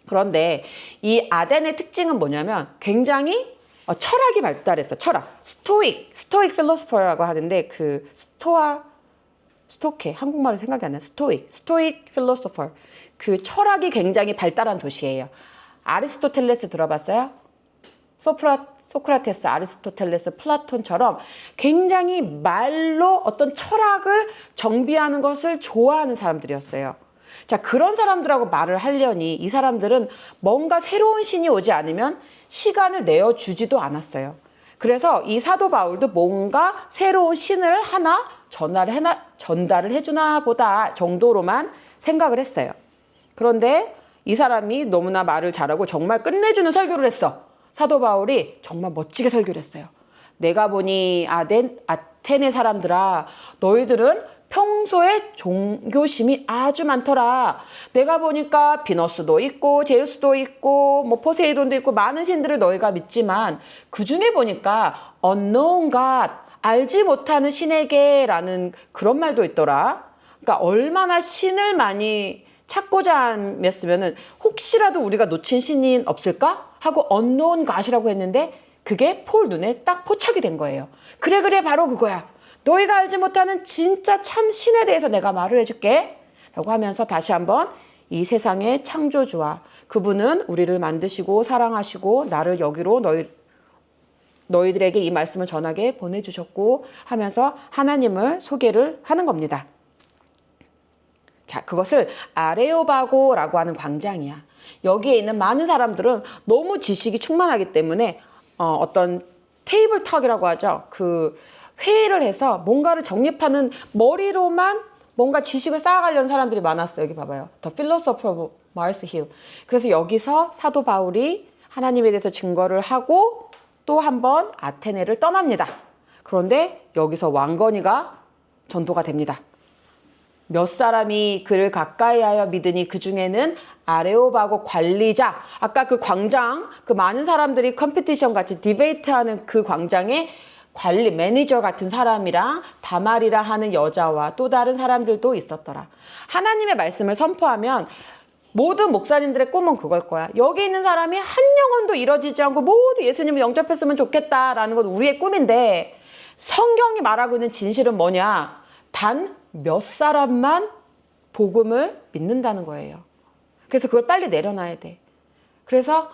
그런데 이 아덴의 특징은 뭐냐면 굉장히 철학이 발달했어. 철학. 스토익 필로소퍼라고 하는데 그 스토케 한국말로 생각이 안 나요. 스토익 필로소퍼. 그 철학이 굉장히 발달한 도시예요. 아리스토텔레스 들어봤어요? 소크라테스, 아리스토텔레스, 플라톤처럼 굉장히 말로 어떤 철학을 정비하는 것을 좋아하는 사람들이었어요. 자, 그런 사람들하고 말을 하려니 이 사람들은 뭔가 새로운 신이 오지 않으면 시간을 내어주지도 않았어요. 그래서 이 사도 바울도 뭔가 새로운 신을 하나 전달을 해주나 보다 정도로만 생각을 했어요. 그런데 이 사람이 너무나 말을 잘하고 정말 끝내주는 설교를 했어. 사도 바울이 정말 멋지게 설교를 했어요. 내가 보니 아테네 사람들아, 너희들은 평소에 종교심이 아주 많더라. 내가 보니까 비너스도 있고 제우스도 있고 뭐 포세이돈도 있고 많은 신들을 너희가 믿지만 그 중에 보니까 unknown God, 알지 못하는 신에게라는 그런 말도 있더라. 그러니까 얼마나 신을 많이 찾고자 했으면은 혹시라도 우리가 놓친 신이 없을까 하고 unknown God이라고 했는데 그게 폴 눈에 딱 포착이 된 거예요. 그래 바로 그거야. 너희가 알지 못하는 진짜 참 신에 대해서 내가 말을 해줄게 라고 하면서 다시 한번 이 세상의 창조주와 그분은 우리를 만드시고 사랑하시고 나를 여기로 너희들에게 이 말씀을 전하게 보내주셨고 하면서 하나님을 소개를 하는 겁니다. 자, 그것을 아레오바고라고 하는 광장이야. 여기에 있는 많은 사람들은 너무 지식이 충만하기 때문에 어떤 테이블 턱이라고 하죠. 그 회의를 해서 뭔가를 정립하는 머리로만 뭔가 지식을 쌓아가려는 사람들이 많았어요. 여기 봐봐요. The Philosopher of Mars Hill. 그래서 여기서 사도 바울이 하나님에 대해서 증거를 하고 또 한번 아테네를 떠납니다. 그런데 여기서 왕건이가 전도가 됩니다. 몇 사람이 그를 가까이하여 믿으니 그 중에는 아레오바고 관리자, 아까 그 광장, 그 많은 사람들이 컴피티션 같이 디베이트하는 그 광장에 관리 매니저 같은 사람이랑 다말이라 하는 여자와 또 다른 사람들도 있었더라. 하나님의 말씀을 선포하면 모든 목사님들의 꿈은 그걸 거야. 여기 있는 사람이 한 영혼도 잃어지지 않고 모두 예수님을 영접했으면 좋겠다라는 건 우리의 꿈인데 성경이 말하고 있는 진실은 뭐냐? 단 몇 사람만 복음을 믿는다는 거예요. 그래서 그걸 빨리 내려놔야 돼. 그래서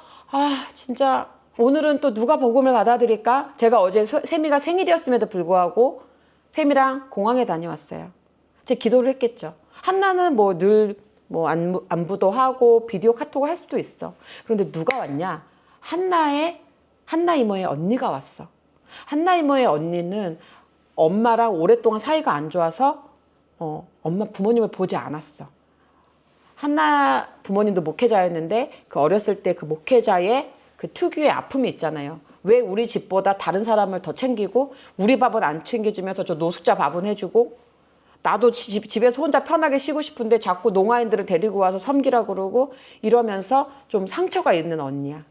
진짜 오늘은 또 누가 복음을 받아들일까? 제가 어제 세미가 생일이었음에도 불구하고 세미랑 공항에 다녀왔어요. 제가 기도를 했겠죠. 한나는 뭐 늘 안부도 하고 비디오 카톡을 할 수도 있어. 그런데 누가 왔냐? 한나 이모의 언니가 왔어. 한나 이모의 언니는 엄마랑 오랫동안 사이가 안 좋아서 엄마 부모님을 보지 않았어. 한나 부모님도 목회자였는데 그 어렸을 때 그 목회자의 그 특유의 아픔이 있잖아요. 왜 우리 집보다 다른 사람을 더 챙기고 우리 밥은 안 챙겨주면서 저 노숙자 밥은 해주고 나도 집에서 혼자 편하게 쉬고 싶은데 자꾸 농아인들을 데리고 와서 섬기라 그러고 이러면서 좀 상처가 있는 언니야.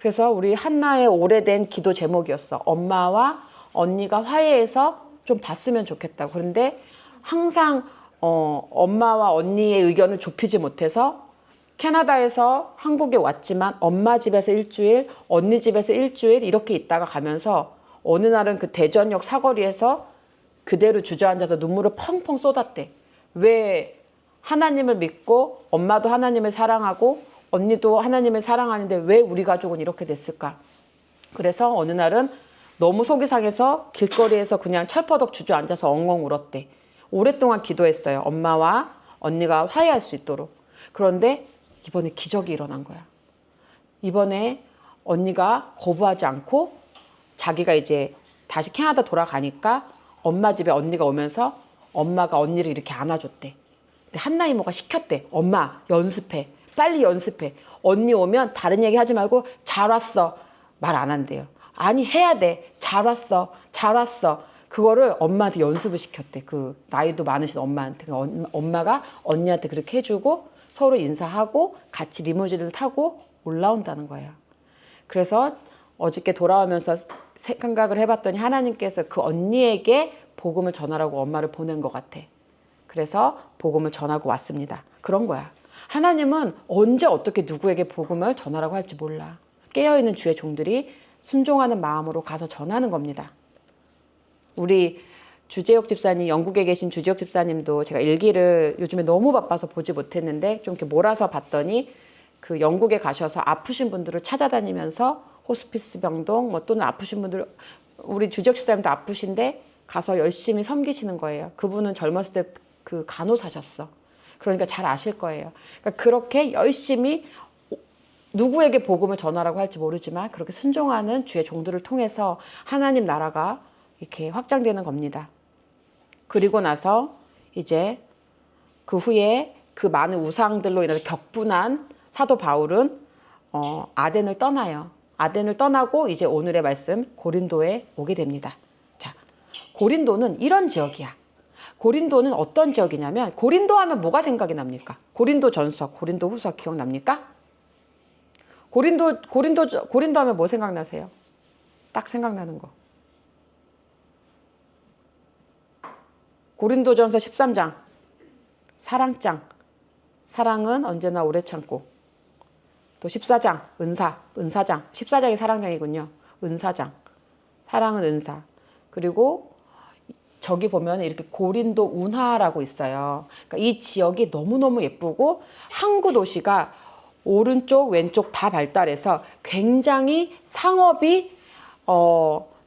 그래서 우리 한나의 오래된 기도 제목이었어. 엄마와 언니가 화해해서 좀 봤으면 좋겠다고. 그런데 항상 엄마와 언니의 의견을 좁히지 못해서 캐나다에서 한국에 왔지만 엄마 집에서 일주일, 언니 집에서 일주일 이렇게 있다가 가면서 어느 날은 그 대전역 사거리에서 그대로 주저앉아서 눈물을 펑펑 쏟았대. 왜 하나님을 믿고 엄마도 하나님을 사랑하고 언니도 하나님을 사랑하는데 왜 우리 가족은 이렇게 됐을까? 그래서 어느 날은 너무 속이 상해서 길거리에서 그냥 철퍼덕 주저앉아서 엉엉 울었대. 오랫동안 기도했어요. 엄마와 언니가 화해할 수 있도록. 그런데 이번에 기적이 일어난 거야. 이번에 언니가 거부하지 않고 자기가 이제 다시 캐나다 돌아가니까 엄마 집에 언니가 오면서 엄마가 언니를 이렇게 안아줬대. 근데 한나 이모가 시켰대. 엄마 연습해. 빨리 연습해. 언니 오면 다른 얘기 하지 말고 잘 왔어. 말 안 한대요. 아니 해야 돼. 잘 왔어. 잘 왔어. 그거를 엄마한테 연습을 시켰대. 그 나이도 많으신 엄마한테. 엄마가 언니한테 그렇게 해주고 서로 인사하고 같이 리무진을 타고 올라온다는 거예요. 그래서 어저께 돌아오면서 생각을 해봤더니 하나님께서 그 언니에게 복음을 전하라고 엄마를 보낸 것 같아. 그래서 복음을 전하고 왔습니다. 그런 거야. 하나님은 언제 어떻게 누구에게 복음을 전하라고 할지 몰라. 깨어있는 주의 종들이 순종하는 마음으로 가서 전하는 겁니다. 우리 주재혁 집사님, 영국에 계신 주재혁 집사님도 제가 일기를 요즘에 너무 바빠서 보지 못했는데 좀 이렇게 몰아서 봤더니 그 영국에 가셔서 아프신 분들을 찾아다니면서 호스피스 병동 뭐 또는 아프신 분들, 우리 주재혁 집사님도 아프신데 가서 열심히 섬기시는 거예요. 그분은 젊었을 때 그 간호사셨어. 그러니까 잘 아실 거예요. 그러니까 그렇게 열심히 누구에게 복음을 전하라고 할지 모르지만 그렇게 순종하는 주의 종들을 통해서 하나님 나라가 이렇게 확장되는 겁니다. 그리고 나서 이제 그 후에 그 많은 우상들로 인해서 격분한 사도 바울은 아덴을 떠나요. 아덴을 떠나고 이제 오늘의 말씀 고린도에 오게 됩니다. 자, 고린도는 이런 지역이야. 고린도는 어떤 지역이냐면 고린도 하면 뭐가 생각이 납니까? 고린도 전서, 고린도 후서 기억납니까? 고린도 하면 뭐 생각나세요? 딱 생각나는 거. 고린도전서 13장 사랑장. 사랑은 언제나 오래 참고. 또 14장 은사장. 14장이 사랑장이군요. 은사장. 사랑은 은사. 그리고 저기 보면 이렇게 고린도 운하라고 있어요. 그러니까 이 지역이 너무너무 예쁘고 항구 도시가 오른쪽 왼쪽 다 발달해서 굉장히 상업이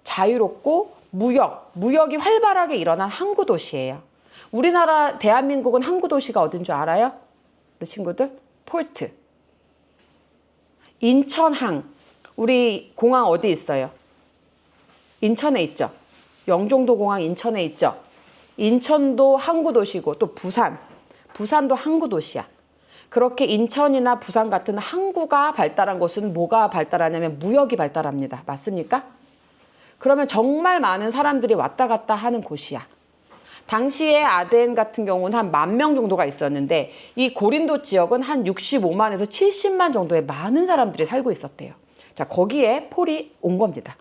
자유롭고 무역이 활발하게 일어난 항구 도시예요. 우리나라 대한민국은 항구 도시가 어딘 줄 알아요? 우리 친구들? 포트. 인천항. 우리 공항 어디 있어요? 인천에 있죠. 영종도 공항 인천에 있죠. 인천도 항구 도시고 또 부산도 항구 도시야. 그렇게 인천이나 부산 같은 항구가 발달한 곳은 뭐가 발달하냐면 무역이 발달합니다. 맞습니까? 그러면 정말 많은 사람들이 왔다 갔다 하는 곳이야. 당시에 아덴 같은 경우는 한 10,000명 정도가 있었는데 이 고린도 지역은 한 65만에서 70만 정도의 많은 사람들이 살고 있었대요. 자, 거기에 폴이 온 겁니다.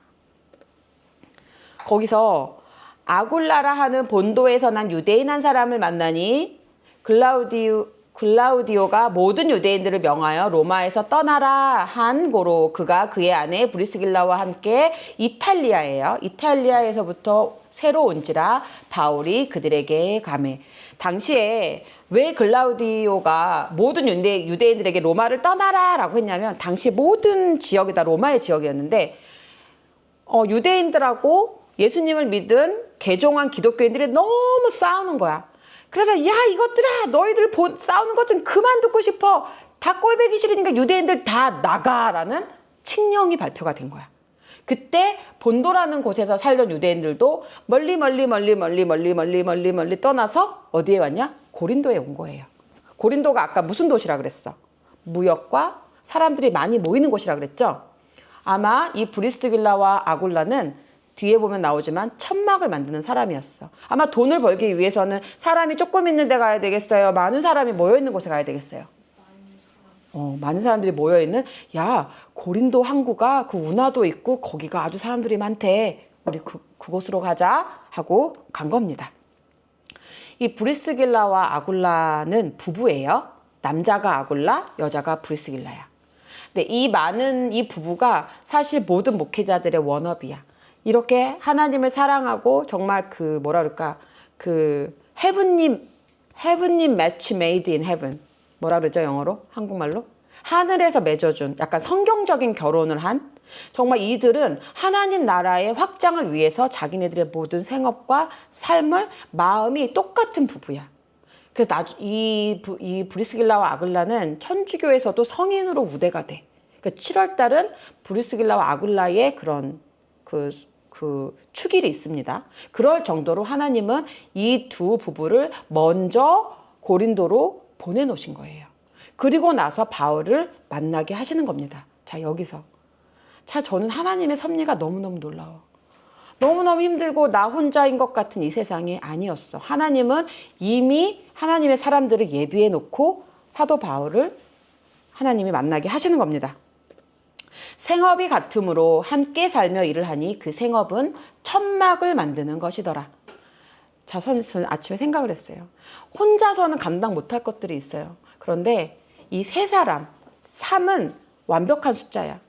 거기서 아굴라라 하는 본도에서 난 유대인 한 사람을 만나니 글라우디오가 모든 유대인들을 명하여 로마에서 떠나라 한 고로 그가 그의 아내 브리스길라와 함께 이탈리아에서부터 새로 온지라 바울이 그들에게 가매. 당시에 왜 글라우디오가 모든 유대인들에게 로마를 떠나라 라고 했냐면 당시 모든 지역이 다 로마의 지역이었는데 유대인들하고 예수님을 믿은 개종한 기독교인들이 너무 싸우는 거야. 그래서 야 이것들아 너희들 싸우는 것 좀 그만 듣고 싶어. 다 꼴보기 싫으니까 유대인들 다 나가라는 칙령이 발표가 된 거야. 그때 본도라는 곳에서 살던 유대인들도 멀리 떠나서 어디에 왔냐? 고린도에 온 거예요. 고린도가 아까 무슨 도시라 그랬어? 무역과 사람들이 많이 모이는 곳이라 그랬죠? 아마 이 브리스길라와 아굴라는 뒤에 보면 나오지만 천막을 만드는 사람이었어. 아마 돈을 벌기 위해서는 사람이 조금 있는 데 가야 되겠어요? 많은 사람이 모여있는 곳에 가야 되겠어요? 많은 사람들이 모여있는 고린도 항구가 그 운하도 있고 거기가 아주 사람들이 많대. 우리 그곳으로 가자 하고 간 겁니다. 이 브리스길라와 아굴라는 부부예요. 남자가 아굴라, 여자가 브리스길라야. 근데 이 부부가 사실 모든 목회자들의 워너비야. 이렇게 하나님을 사랑하고 정말 heavenly match made in heaven. 뭐라 그러죠 영어로? 한국말로? 하늘에서 맺어준 약간 성경적인 결혼을 한 정말 이들은 하나님 나라의 확장을 위해서 자기네들의 모든 생업과 삶을 마음이 똑같은 부부야. 그래서 이 브리스길라와 아글라는 천주교에서도 성인으로 우대가 돼. 그러니까 7월 달은 브리스길라와 아굴라의 그런 그 축일이 있습니다. 그럴 정도로 하나님은 이 두 부부를 먼저 고린도로 보내놓으신 거예요. 그리고 나서 바울을 만나게 하시는 겁니다. 자, 여기서. 자, 저는 하나님의 섭리가 너무너무 놀라워. 너무너무 힘들고 나 혼자인 것 같은 이 세상이 아니었어. 하나님은 이미 하나님의 사람들을 예비해 놓고 사도 바울을 하나님이 만나게 하시는 겁니다. 생업이 같으므로 함께 살며 일을 하니 그 생업은 천막을 만드는 것이더라. 자, 저는 아침에 생각을 했어요. 혼자서는 감당 못할 것들이 있어요. 그런데 이 세 사람, 3은 완벽한 숫자야.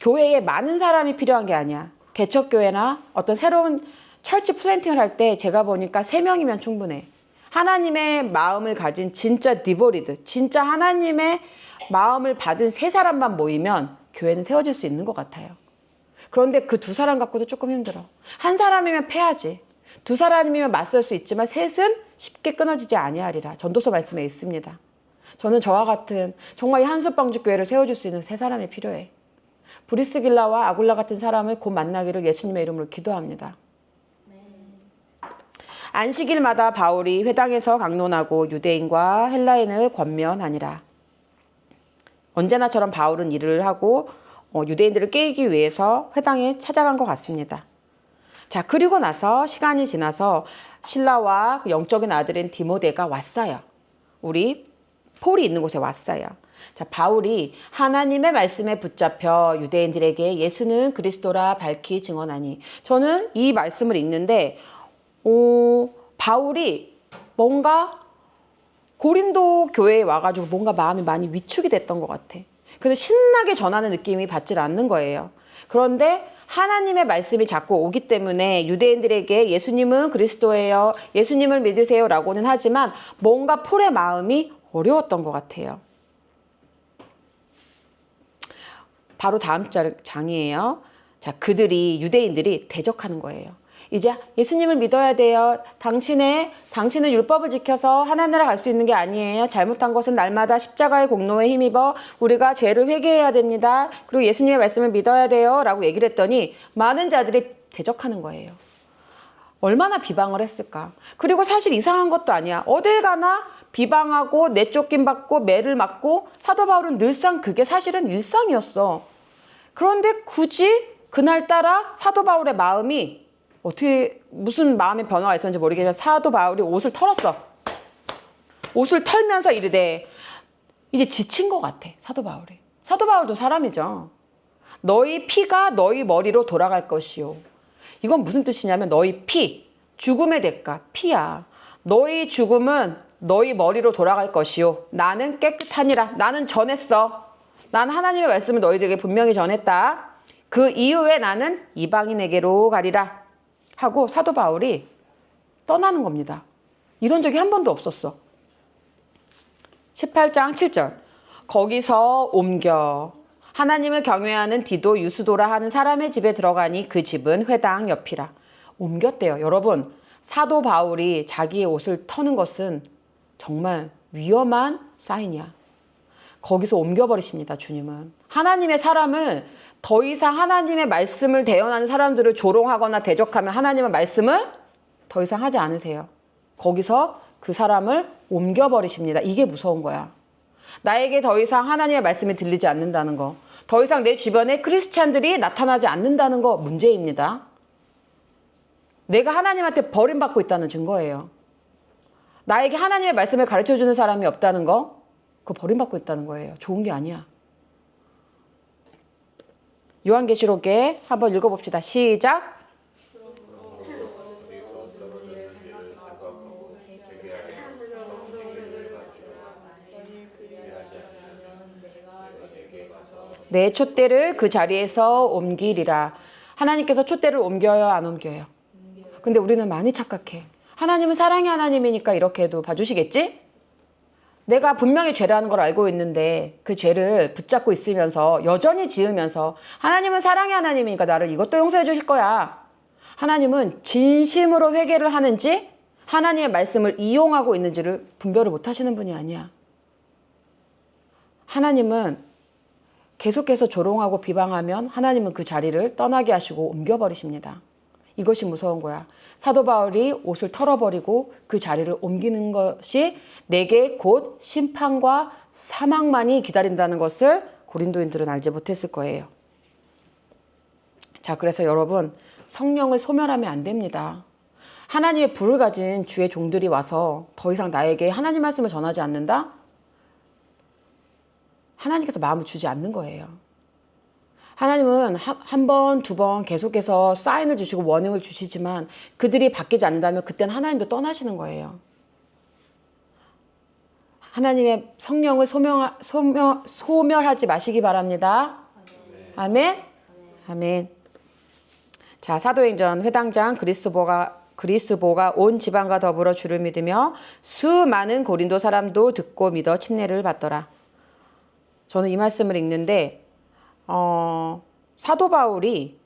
교회에 많은 사람이 필요한 게 아니야. 개척교회나 어떤 새로운 철치 플랜팅을 할 때 제가 보니까 3명이면 충분해. 하나님의 마음을 가진 진짜 디보리드, 진짜 하나님의 마음을 받은 3사람만 모이면 교회는 세워질 수 있는 것 같아요. 그런데 그 2사람 갖고도 조금 힘들어. 1사람이면 패하지. 2사람이면 맞설 수 있지만 3은 쉽게 끊어지지 아니하리라. 전도서 말씀에 있습니다. 저는 저와 같은 정말 이 한숲방주 교회를 세워줄 수 있는 3사람이 필요해. 브리스길라와 아굴라 같은 사람을 곧 만나기를 예수님의 이름으로 기도합니다. 안식일마다 바울이 회당에서 강론하고 유대인과 헬라인을 권면하니라. 언제나처럼 바울은 일을 하고 유대인들을 깨우기 위해서 회당에 찾아간 것 같습니다. 자, 그리고 나서 시간이 지나서 실라와 영적인 아들인 디모데가 왔어요. 우리 폴이 있는 곳에 왔어요. 자, 바울이 하나님의 말씀에 붙잡혀 유대인들에게 예수는 그리스도라 밝히 증언하니. 저는 이 말씀을 읽는데 바울이 뭔가 고린도 교회에 와가지고 뭔가 마음이 많이 위축이 됐던 것 같아. 그래서 신나게 전하는 느낌이 받질 않는 거예요. 그런데 하나님의 말씀이 자꾸 오기 때문에 유대인들에게 예수님은 그리스도예요, 예수님을 믿으세요 라고는 하지만 뭔가 폴의 마음이 어려웠던 것 같아요. 바로 다음 장이에요. 자, 유대인들이 대적하는 거예요. 이제 예수님을 믿어야 돼요. 당신은 율법을 지켜서 하나님 나라 갈 수 있는 게 아니에요. 잘못한 것은 날마다 십자가의 공로에 힘입어 우리가 죄를 회개해야 됩니다. 그리고 예수님의 말씀을 믿어야 돼요. 라고 얘기를 했더니 많은 자들이 대적하는 거예요. 얼마나 비방을 했을까. 그리고 사실 이상한 것도 아니야. 어딜 가나 비방하고 내쫓김 받고 매를 맞고 사도 바울은 늘상 그게 사실은 일상이었어. 그런데 굳이 그날따라 사도 바울의 마음이 무슨 마음의 변화가 있었는지 모르겠지만 사도 바울이 옷을 털었어. 옷을 털면서 이르되, 이제 지친 것 같아, 사도 바울이. 사도 바울도 사람이죠. 너희 피가 너희 머리로 돌아갈 것이요. 이건 무슨 뜻이냐면 너희 죽음의 대가, 피야. 너희 죽음은 너희 머리로 돌아갈 것이요. 나는 깨끗하니라. 나는 전했어. 난 하나님의 말씀을 너희들에게 분명히 전했다. 그 이후에 나는 이방인에게로 가리라. 하고 사도 바울이 떠나는 겁니다. 이런 적이 한 번도 없었어. 18장 7절. 거기서 옮겨 하나님을 경외하는 디도 유스도라 하는 사람의 집에 들어가니 그 집은 회당 옆이라. 옮겼대요. 여러분, 사도 바울이 자기의 옷을 터는 것은 정말 위험한 사인이야. 거기서 옮겨버리십니다, 주님은. 하나님의 사람을 더 이상 하나님의 말씀을 대언하는 사람들을 조롱하거나 대적하면 하나님의 말씀을 더 이상 하지 않으세요. 거기서 그 사람을 옮겨버리십니다. 이게 무서운 거야. 나에게 더 이상 하나님의 말씀이 들리지 않는다는 거, 더 이상 내 주변에 크리스찬들이 나타나지 않는다는 거 문제입니다. 내가 하나님한테 버림받고 있다는 증거예요. 나에게 하나님의 말씀을 가르쳐주는 사람이 없다는 거, 그거 버림받고 있다는 거예요. 좋은 게 아니야. 요한계시록에 한번 읽어봅시다. 시작. 내 촛대를 그 자리에서 옮기리라. 하나님께서 촛대를 옮겨요, 안 옮겨요? 근데 우리는 많이 착각해. 하나님은 사랑의 하나님이니까 이렇게 해도 봐주시겠지? 내가 분명히 죄라는 걸 알고 있는데 그 죄를 붙잡고 있으면서 여전히 지으면서 하나님은 사랑의 하나님이니까 나를 이것도 용서해 주실 거야. 하나님은 진심으로 회개를 하는지 하나님의 말씀을 이용하고 있는지를 분별을 못 하시는 분이 아니야. 하나님은 계속해서 조롱하고 비방하면 하나님은 그 자리를 떠나게 하시고 옮겨버리십니다. 이것이 무서운 거야. 사도 바울이 옷을 털어버리고 그 자리를 옮기는 것이 내게 곧 심판과 사망만이 기다린다는 것을 고린도인들은 알지 못했을 거예요. 자, 그래서 여러분, 성령을 소멸하면 안 됩니다. 하나님의 불을 가진 주의 종들이 와서 더 이상 나에게 하나님 말씀을 전하지 않는다? 하나님께서 마음을 주지 않는 거예요. 하나님은 한 번, 두 번 계속해서 사인을 주시고 워닝을 주시지만 그들이 바뀌지 않는다면 그때는 하나님도 떠나시는 거예요. 하나님의 성령을 소멸하지 마시기 바랍니다. 아멘. 아멘. 자, 사도행전 회당장 그리스보가 온 지방과 더불어 주를 믿으며 수많은 고린도 사람도 듣고 믿어 침례를 받더라. 저는 이 말씀을 읽는데 사도 바울이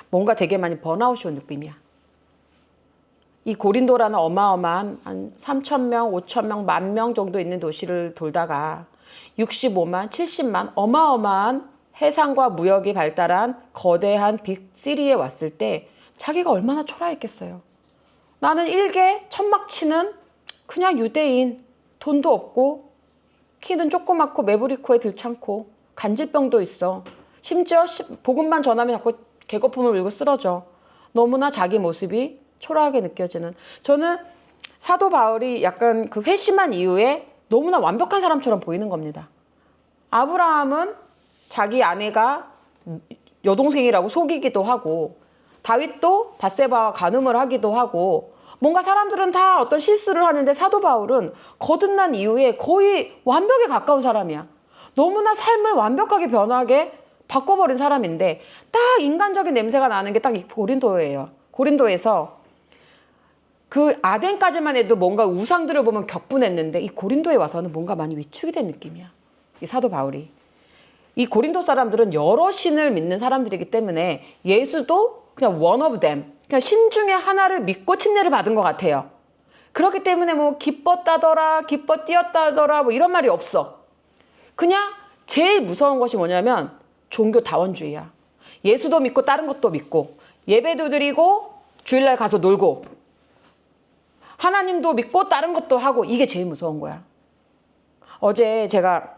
뭔가 되게 많이 번아웃이 온 느낌이야. 이 고린도라는 어마어마한 한 3,000명, 5,000명, 10,000명 정도 있는 도시를 돌다가 65만, 70만 어마어마한 해상과 무역이 발달한 거대한 빅시리에 왔을 때 자기가 얼마나 초라했겠어요. 나는 일개 천막치는 그냥 유대인, 돈도 없고 키는 조그맣고 매부리 코에 들창고 간질병도 있어. 심지어 복음만 전하면 자꾸 개거품을 물고 쓰러져. 너무나 자기 모습이 초라하게 느껴지는. 저는 사도 바울이 약간 그 회심한 이후에 너무나 완벽한 사람처럼 보이는 겁니다. 아브라함은 자기 아내가 여동생이라고 속이기도 하고 다윗도 밧세바와 간음을 하기도 하고 뭔가 사람들은 다 어떤 실수를 하는데 사도 바울은 거듭난 이후에 거의 완벽에 가까운 사람이야. 너무나 삶을 완벽하게 변하게 바꿔버린 사람인데 딱 인간적인 냄새가 나는 게 딱 이 고린도예요. 고린도에서 그 아덴까지만 해도 뭔가 우상들을 보면 격분했는데 이 고린도에 와서는 뭔가 많이 위축이 된 느낌이야. 이 사도 바울이. 이 고린도 사람들은 여러 신을 믿는 사람들이기 때문에 예수도 그냥 one of them, 그냥 신 중에 하나를 믿고 침례를 받은 것 같아요. 그렇기 때문에 뭐 기뻤다더라, 기뻐 뛰었다더라 뭐 이런 말이 없어. 그냥 제일 무서운 것이 뭐냐면 종교 다원주의야. 예수도 믿고 다른 것도 믿고 예배도 드리고 주일날 가서 놀고 하나님도 믿고 다른 것도 하고 이게 제일 무서운 거야. 어제 제가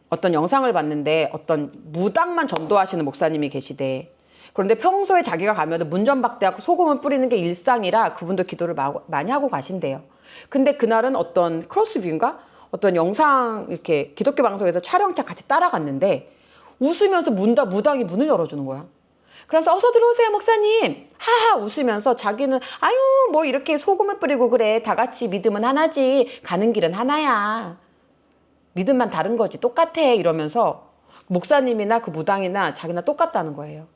어떤 영상을 봤는데 어떤 무당만 전도하시는 목사님이 계시대. 그런데 평소에 자기가 가면 문전박대하고 소금을 뿌리는 게 일상이라 그분도 기도를 많이 하고 가신대요. 근데 그날은 어떤 크로스뷰인가? 어떤 영상 이렇게 기독교 방송에서 촬영차 같이 따라갔는데 웃으면서 무당이 문을 열어주는 거야. 그래서 어서 들어오세요 목사님 하하 웃으면서 자기는 아유 뭐 이렇게 소금을 뿌리고 그래 다 같이 믿음은 하나지 가는 길은 하나야 믿음만 다른 거지 똑같아 이러면서 목사님이나 그 무당이나 자기나 똑같다는 거예요.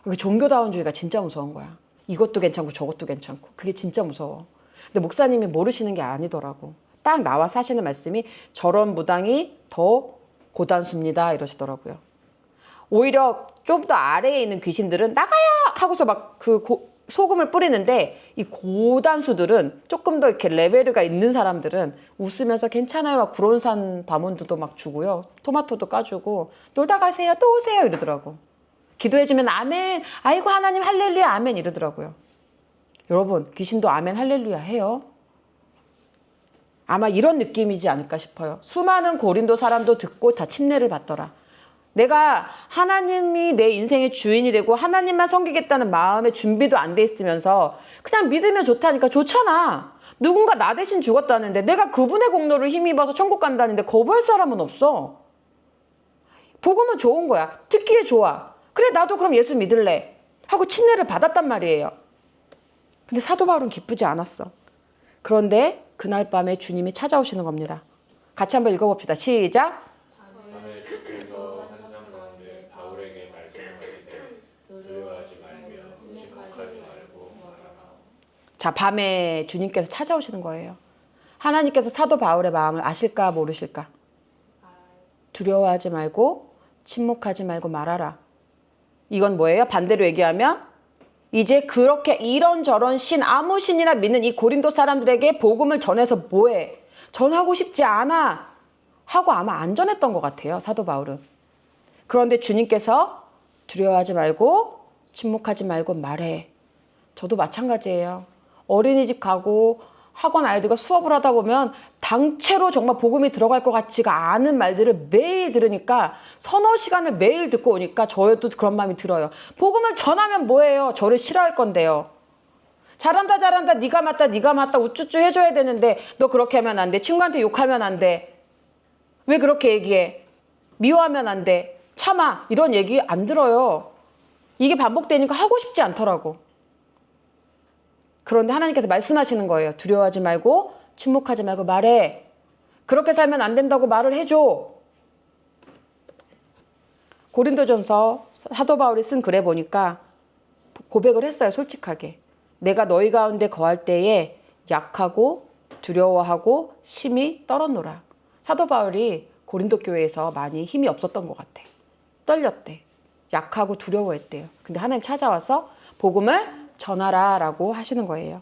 그 종교다원주의가 진짜 무서운 거야. 이것도 괜찮고 저것도 괜찮고 그게 진짜 무서워. 근데 목사님이 모르시는 게 아니더라고. 딱 나와서 하시는 말씀이 저런 무당이 더 고단수입니다 이러시더라고요. 오히려 좀 더 아래에 있는 귀신들은 나가야 하고서 막 그 소금을 뿌리는데 이 고단수들은 조금 더 이렇게 레벨가 있는 사람들은 웃으면서 괜찮아요 막 구론산 바몬드도 막 주고요. 토마토도 까주고 놀다 가세요 또 오세요 이러더라고. 기도해주면 아멘 아이고 하나님 할렐루야 아멘 이러더라고요. 여러분 귀신도 아멘 할렐루야 해요. 아마 이런 느낌이지 않을까 싶어요. 수많은 고린도 사람도 듣고 다 침례를 받더라. 내가 하나님이 내 인생의 주인이 되고 하나님만 섬기겠다는 마음의 준비도 안 돼 있으면서 그냥 믿으면 좋다니까 좋잖아. 누군가 나 대신 죽었다는데 내가 그분의 공로를 힘입어서 천국 간다는데 거부할 사람은 없어. 복음은 좋은 거야. 듣기에 좋아. 그래 나도 그럼 예수 믿을래 하고 침례를 받았단 말이에요. 근데 사도 바울은 기쁘지 않았어. 그런데 그날 밤에 주님이 찾아오시는 겁니다. 같이 한번 읽어봅시다. 시작. 밤에 주께서 산상 가운데 바울에게 말씀하시되 두려워하지 말며 침묵하지 말고 말하라. 자, 밤에 주님께서 찾아오시는 거예요. 하나님께서 사도 바울의 마음을 아실까 모르실까? 두려워하지 말고 침묵하지 말고 말하라. 이건 뭐예요? 반대로 얘기하면 이제 그렇게 이런저런 신 아무 신이나 믿는 이 고린도 사람들에게 복음을 전해서 뭐해? 전하고 싶지 않아. 하고 아마 안전했던 것 같아요. 사도 바울은. 그런데 주님께서 두려워하지 말고 침묵하지 말고 말해. 저도 마찬가지예요. 어린이집 가고 학원 아이들과 수업을 하다 보면 당체로 정말 복음이 들어갈 것 같지가 않은 말들을 매일 들으니까 서너 시간을 매일 듣고 오니까 저도 그런 마음이 들어요. 복음을 전하면 뭐예요? 저를 싫어할 건데요. 잘한다 잘한다 네가 맞다 우쭈쭈 해줘야 되는데 너 그렇게 하면 안 돼. 친구한테 욕하면 안 돼. 왜 그렇게 얘기해? 미워하면 안 돼. 참아. 이런 얘기 안 들어요. 이게 반복되니까 하고 싶지 않더라고. 그런데 하나님께서 말씀하시는 거예요. 두려워하지 말고 침묵하지 말고 말해. 그렇게 살면 안 된다고 말을 해줘. 고린도전서 사도 바울이 쓴 글에 보니까 고백을 했어요. 솔직하게. 내가 너희 가운데 거할 때에 약하고 두려워하고 심히 떨었노라. 사도 바울이 고린도 교회에서 많이 힘이 없었던 것 같아. 떨렸대. 약하고 두려워했대요. 근데 하나님 찾아와서 복음을 전하라 라고 하시는 거예요.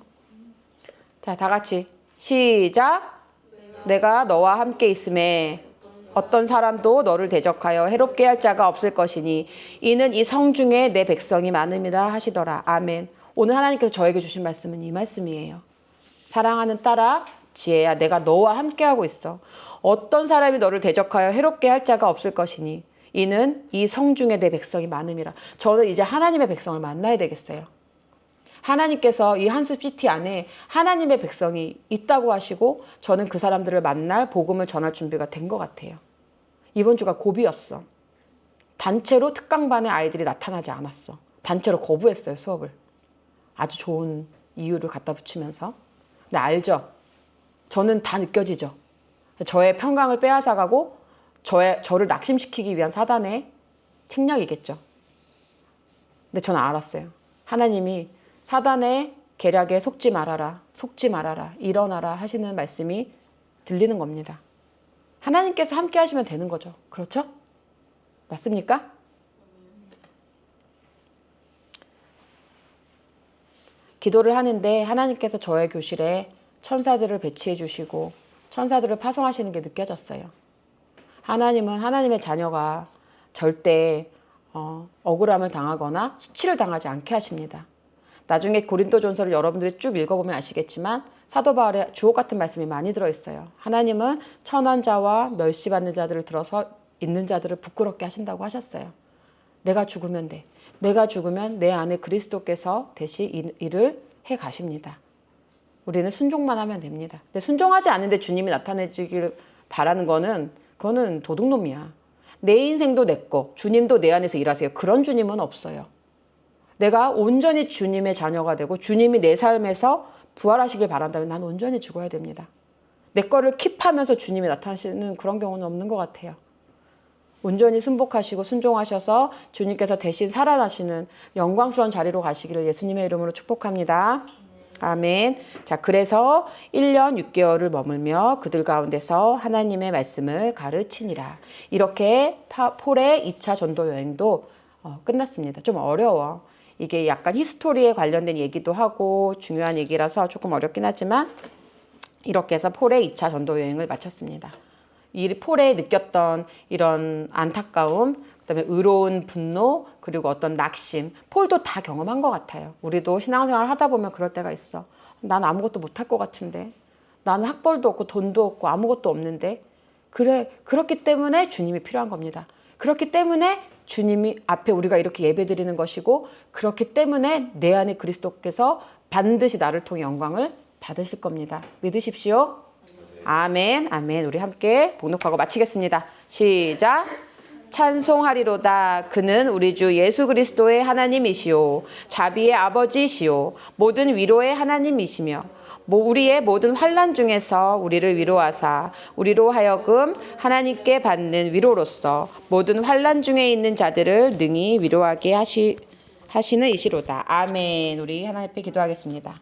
자, 다 같이 시작. 내가 너와 함께 있음에 어떤 사람도 너를 대적하여 해롭게 할 자가 없을 것이니 이는 이 성 중에 내 백성이 많음이라 하시더라. 아멘. 오늘 하나님께서 저에게 주신 말씀은 이 말씀이에요. 사랑하는 딸아, 지혜야, 내가 너와 함께하고 있어. 어떤 사람이 너를 대적하여 해롭게 할 자가 없을 것이니 이는 이 성 중에 내 백성이 많음이라. 저는 이제 하나님의 백성을 만나야 되겠어요. 하나님께서 이 한숲시티 안에 하나님의 백성이 있다고 하시고 저는 그 사람들을 만날 복음을 전할 준비가 된 것 같아요. 이번 주가 고비였어. 단체로 특강반의 아이들이 나타나지 않았어. 단체로 거부했어요, 수업을. 아주 좋은 이유를 갖다 붙이면서. 근데 알죠? 저는 다 느껴지죠? 저의 평강을 빼앗아가고 저를 낙심시키기 위한 사단의 책략이겠죠. 근데 저는 알았어요. 하나님이 사단의 계략에 속지 말아라, 일어나라 하시는 말씀이 들리는 겁니다. 하나님께서 함께 하시면 되는 거죠. 그렇죠? 맞습니까? 기도를 하는데 하나님께서 저의 교실에 천사들을 배치해 주시고 천사들을 파송하시는 게 느껴졌어요. 하나님은 하나님의 자녀가 절대 억울함을 당하거나 수치를 당하지 않게 하십니다. 나중에 고린도전서를 여러분들이 쭉 읽어보면 아시겠지만 사도 바울의 주옥 같은 말씀이 많이 들어있어요. 하나님은 천한 자와 멸시받는 자들을 들어서 있는 자들을 부끄럽게 하신다고 하셨어요. 내가 죽으면 돼. 내가 죽으면 내 안에 그리스도께서 대신 일을 해 가십니다. 우리는 순종만 하면 됩니다. 근데 순종하지 않는데 주님이 나타내주길 바라는 그거는 도둑놈이야. 내 인생도 내 거, 주님도 내 안에서 일하세요. 그런 주님은 없어요. 내가 온전히 주님의 자녀가 되고 주님이 내 삶에서 부활하시길 바란다면 난 온전히 죽어야 됩니다. 내 거를 킵하면서 주님이 나타나시는 그런 경우는 없는 것 같아요. 온전히 순복하시고 순종하셔서 주님께서 대신 살아나시는 영광스러운 자리로 가시기를 예수님의 이름으로 축복합니다. 아멘. 자, 그래서 1년 6개월을 머물며 그들 가운데서 하나님의 말씀을 가르치니라. 이렇게 폴의 2차 전도 여행도 끝났습니다. 좀 어려워. 이게 약간 히스토리에 관련된 얘기도 하고 중요한 얘기라서 조금 어렵긴 하지만 이렇게 해서 폴의 2차 전도 여행을 마쳤습니다. 이 폴에 느꼈던 이런 안타까움, 그다음에 의로운 분노, 그리고 어떤 낙심, 폴도 다 경험한 것 같아요. 우리도 신앙생활 하다 보면 그럴 때가 있어. 난 아무것도 못할 것 같은데, 나는 학벌도 없고 돈도 없고 아무것도 없는데, 그래, 그렇기 때문에 주님이 필요한 겁니다. 그렇기 때문에 주님이 앞에 우리가 이렇게 예배드리는 것이고, 그렇기 때문에 내 안에 그리스도께서 반드시 나를 통해 영광을 받으실 겁니다. 믿으십시오. 아멘, 아멘. 우리 함께 복록하고 마치겠습니다. 시작. 찬송하리로다. 그는 우리 주 예수 그리스도의 하나님이시오. 자비의 아버지시오. 모든 위로의 하나님이시며 우리의 모든 환난 중에서 우리를 위로하사 우리로 하여금 하나님께 받는 위로로서 모든 환난 중에 있는 자들을 능히 위로하게 하시는 이시로다. 아멘. 우리 하나님 앞에 기도하겠습니다.